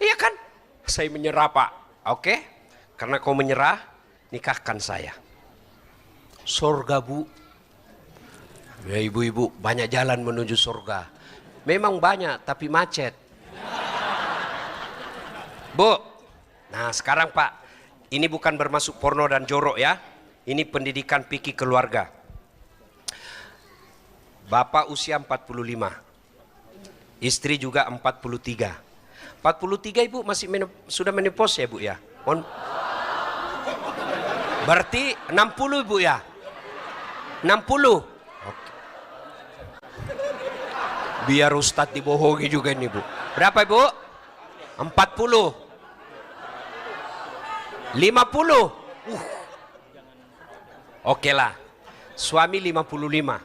Iya kan? Saya menyerah Pak. Oke? Karena kau menyerah, nikahkan saya. Surga Bu. Ya ibu-ibu, banyak jalan menuju surga. Memang banyak, tapi macet. Bu, nah sekarang Pak, ini bukan bermasuk porno dan jorok ya. Ini pendidikan fikih keluarga. Bapak usia 45, istri juga 43. 43 Ibu masih sudah menopause ya Bu ya? Berarti 60 Ibu ya? 60. Biar Ustadz dibohongi juga ini Bu. Berapa Ibu? 40. 50. Oke lah. Suami 55.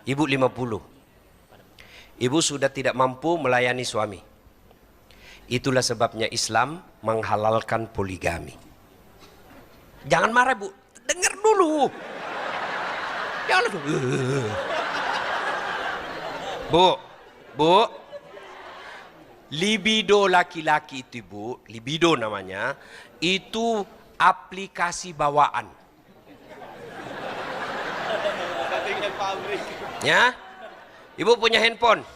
Ibu 50. Ibu sudah tidak mampu melayani suami. Itulah sebabnya Islam menghalalkan poligami. Jangan marah Bu. Dengar dulu. Jangan dulu. Bu, libido laki-laki itu Bu, libido namanya, itu aplikasi bawaan. Ya, Ibu punya handphone,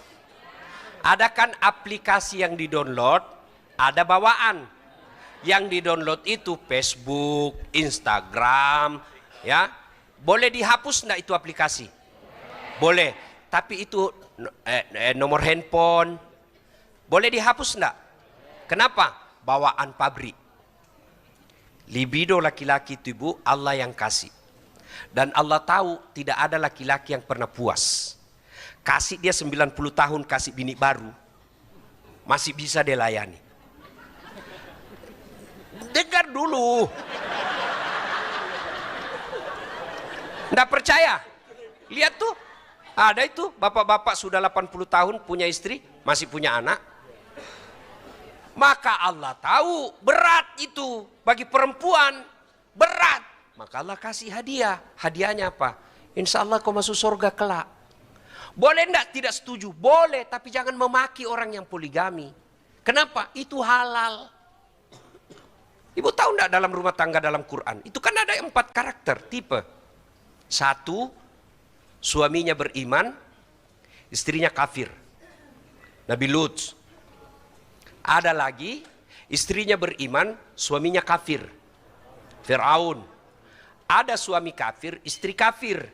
ada kan aplikasi yang di-download, ada bawaan. Yang di-download itu Facebook, Instagram, ya. Boleh dihapus enggak itu aplikasi? Boleh. Tapi itu nomor handphone boleh dihapus enggak? Kenapa? Bawaan pabrik. Libido laki-laki itu Bu, Allah yang kasih. Dan Allah tahu tidak ada laki-laki yang pernah puas. Kasih dia 90 tahun kasih bini baru, masih bisa dia layani. Dengar dulu. Nggak percaya? Lihat tuh. Ada itu bapak-bapak sudah 80 tahun punya istri, masih punya anak. Maka Allah tahu berat itu bagi perempuan, berat. Maka Allah kasih hadiah. Hadiahnya apa? Insya Allah kau masuk surga kelak. Boleh enggak tidak setuju? Boleh, tapi jangan memaki orang yang poligami. Kenapa? Itu halal. Ibu tahu enggak dalam rumah tangga dalam Quran? Itu kan ada 4 karakter, tipe. 1, suaminya beriman, istrinya kafir. Nabi Lut. Ada lagi, istrinya beriman, suaminya kafir. Fir'aun. Ada suami kafir, istri kafir.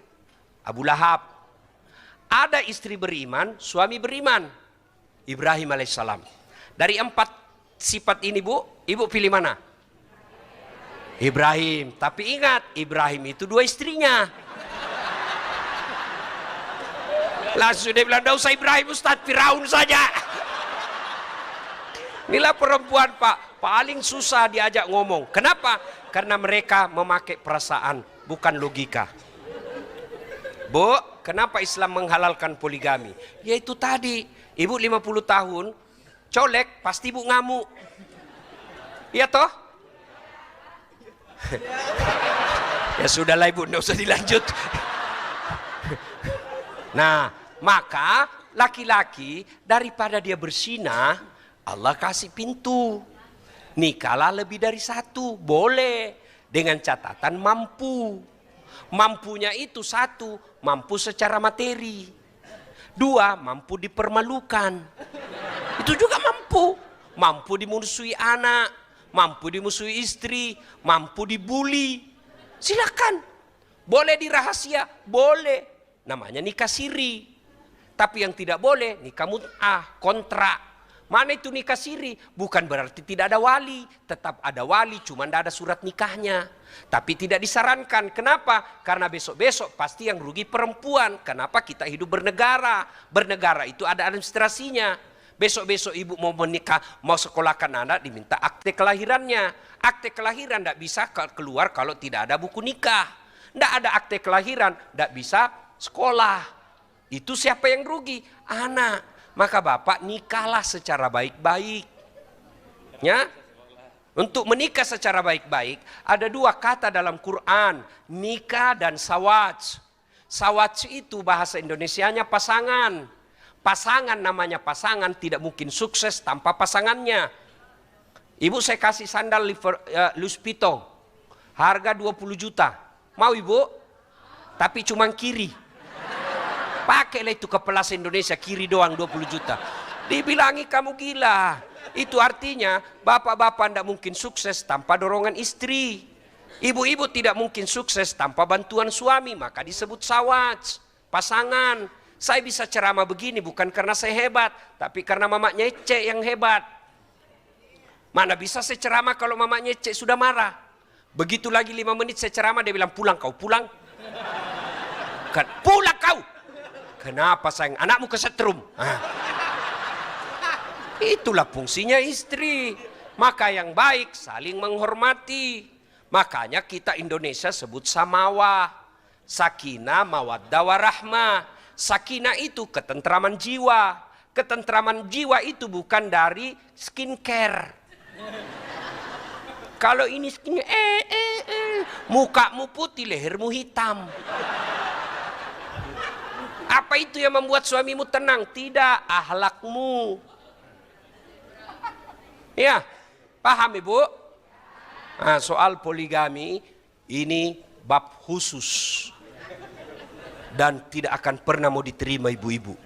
Abu Lahab. Ada istri beriman, suami beriman. Ibrahim alaihissalam. Dari 4 sifat ini Bu, Ibu pilih mana? Ibrahim. Tapi ingat, Ibrahim itu 2 istrinya. Langsung dia bilang, "Tidak usah Ibrahim Ustadz, Firaun saja." Inilah perempuan Pak, paling susah diajak ngomong. Kenapa? Karena mereka memakai perasaan, bukan logika. Bu, kenapa Islam menghalalkan poligami? Yaitu tadi, Ibu 50 tahun, colek, pasti Ibu ngamuk. Iya toh? Ya sudahlah Ibu, tidak usah dilanjut. Nah, maka laki-laki daripada dia bersinah, Allah kasih pintu. Nikahlah lebih dari 1, boleh. Dengan catatan mampu. Mampunya itu 1, mampu secara materi. 2, mampu dipermalukan. Itu juga mampu. Mampu dimusuhi anak. mampu dimusuhi istri, mampu dibully. Silakan. Boleh dirahasia, boleh. Namanya nikah siri. Tapi yang tidak boleh nikah mut'ah, kontrak. Mana itu nikah siri? Bukan berarti tidak ada wali. Tetap ada wali, cuma tidak ada surat nikahnya. Tapi tidak disarankan. Kenapa? Karena besok-besok pasti yang rugi perempuan. Kenapa? Kita hidup bernegara. Bernegara itu ada administrasinya. Besok-besok ibu mau menikah, mau sekolahkan anak, diminta akte kelahirannya. Akte kelahiran tidak bisa keluar kalau tidak ada buku nikah. Tidak ada akte kelahiran, tidak bisa sekolah. Itu siapa yang rugi? Anak. Maka bapak nikahlah secara baik-baik. Ya? Untuk menikah secara baik-baik ada dua kata dalam Quran, nikah dan sawaj. Sawaj itu bahasa Indonesianya pasangan. Pasangan namanya pasangan, tidak mungkin sukses tanpa pasangannya. Ibu saya kasih sandal Louis Vuitton, harga 20 juta. Mau ibu? Tapi cuma kiri. Pakailah itu ke Plaza Indonesia, kiri doang 20 juta. Dibilangi kamu gila. Itu artinya bapak-bapak tidak mungkin sukses tanpa dorongan istri. Ibu-ibu tidak mungkin sukses tanpa bantuan suami. Maka disebut sawaj, pasangan. Saya bisa ceramah begini bukan karena saya hebat, tapi karena mamanya Ece yang hebat. Mana bisa saya ceramah kalau mamanya Ece sudah marah. Begitu lagi 5 menit saya ceramah, dia bilang pulang kau, pulang. Kan, pulang kau. Kenapa sayang? Anakmu kesetrum. Itulah fungsinya istri. Maka yang baik saling menghormati. Makanya kita Indonesia sebut samawa. Sakinah, mawaddah, warahmah. Sakinah itu ketentraman jiwa. Ketentraman jiwa itu bukan dari skincare. Kalau ini skincare, mukamu putih, lehermu hitam. Apa itu yang membuat suamimu tenang? Tidak, akhlakmu. Ya, paham ibu? Nah, soal poligami ini bab khusus dan tidak akan pernah mau diterima ibu-ibu.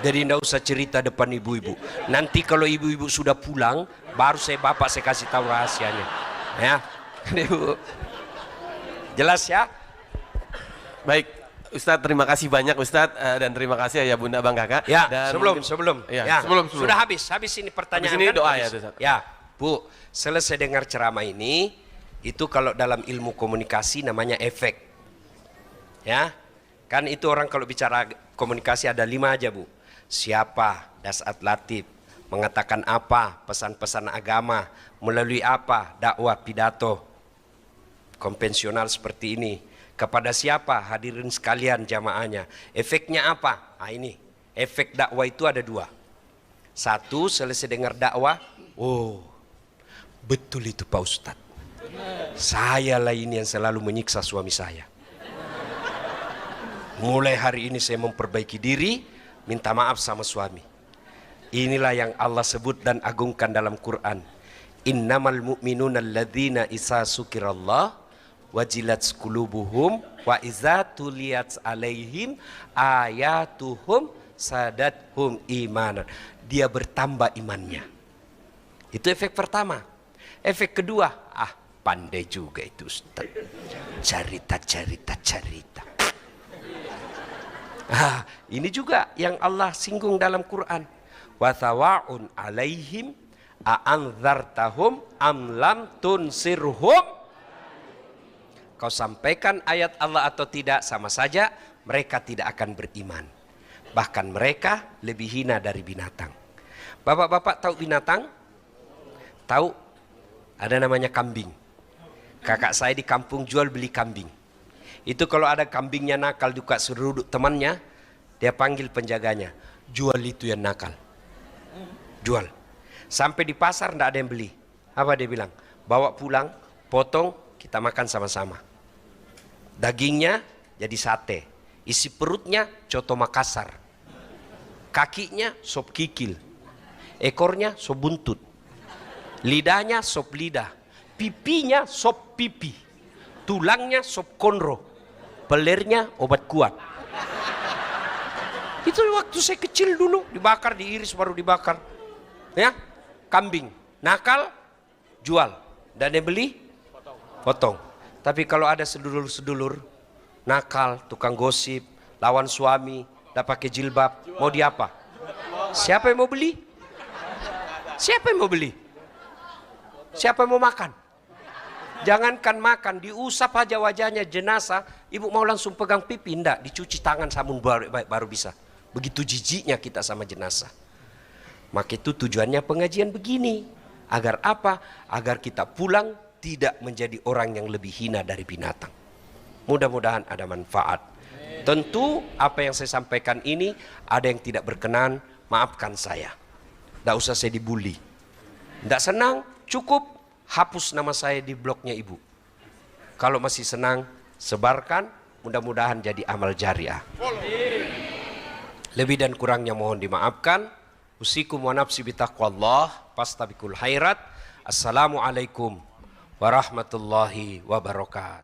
Jadi tidak usah cerita depan ibu-ibu. Nanti kalau ibu-ibu sudah pulang, baru saya kasih tahu rahasianya. Ya, ibu. Jelas ya? Baik. Ustadz, terima kasih banyak Ustadz, dan terima kasih ya Bunda Bang Kakak. Ya, dan sebelum. Sudah habis ini pertanyaan. Habis ini kan? doa ya Ustadz. Ya, Bu, selesai dengar ceramah ini, itu kalau dalam ilmu komunikasi namanya efek. Ya, kan itu orang kalau bicara komunikasi ada 5 aja Bu. Siapa, dasat latif, mengatakan apa, pesan-pesan agama, melalui apa, dakwah, pidato, konvensional seperti ini. Kepada siapa? Hadirin sekalian jamaahnya. Efeknya apa? Nah ini, efek dakwah itu ada 2. 1, selesai dengar dakwah, oh betul itu Pak Ustadz. Saya lah ini yang selalu menyiksa suami saya. Mulai hari ini saya memperbaiki diri, minta maaf sama suami. Inilah yang Allah sebut dan agungkan dalam Quran. Innamal mu'minuna alladzina isa sukirallah wajilat qulubuhum wa iza tuliyat alaihim ayatuhum sadathum imanan. Dia bertambah imannya. Itu efek pertama. Efek kedua, pandai juga itu Ustaz. Cerita. Ini juga yang Allah singgung dalam Quran. Wa thawaun alaihim a'anzartahum am lam tunsirhum. Kau sampaikan ayat Allah atau tidak sama saja, mereka tidak akan beriman. Bahkan mereka lebih hina dari binatang. Bapak-bapak tahu binatang? Tahu? Ada namanya kambing. Kakak saya di kampung jual beli kambing. Itu kalau ada kambingnya nakal juga seruduk temannya, dia panggil penjaganya. Jual itu yang nakal. Jual. Sampai di pasar tidak ada yang beli. Apa dia bilang? Bawa pulang, potong, kita makan sama-sama. Dagingnya jadi sate, isi perutnya coto Makassar, kakinya sop kikil, ekornya sop buntut, lidahnya sop lidah, pipinya sop pipi, tulangnya sop konro, pelernya obat kuat. Itu waktu saya kecil dulu, dibakar, diiris baru dibakar. Ya, kambing nakal, jual. Dan yang beli, potong. Tapi kalau ada sedulur-sedulur, nakal, tukang gosip, lawan suami, tak pakai jilbab, mau diapa? Siapa yang mau beli? Siapa yang mau beli? Siapa yang mau makan? Jangankan makan, diusap aja wajahnya jenazah, ibu mau langsung pegang pipi, enggak, dicuci tangan sabun baru bisa. Begitu jijiknya kita sama jenazah. Maka itu tujuannya pengajian begini. Agar apa? Agar kita pulang tidak menjadi orang yang lebih hina dari binatang. Mudah-mudahan ada manfaat. Tentu apa yang saya sampaikan ini ada yang tidak berkenan, maafkan saya. Tidak usah saya dibully. Tidak senang, cukup hapus nama saya di blognya ibu. Kalau masih senang, sebarkan, mudah-mudahan jadi amal jariah. Lebih dan kurangnya mohon dimaafkan. Usikum wa nafsi bitaqwallah, pastabikul khairat. Assalamualaikum warahmatullahi wabarakatuh.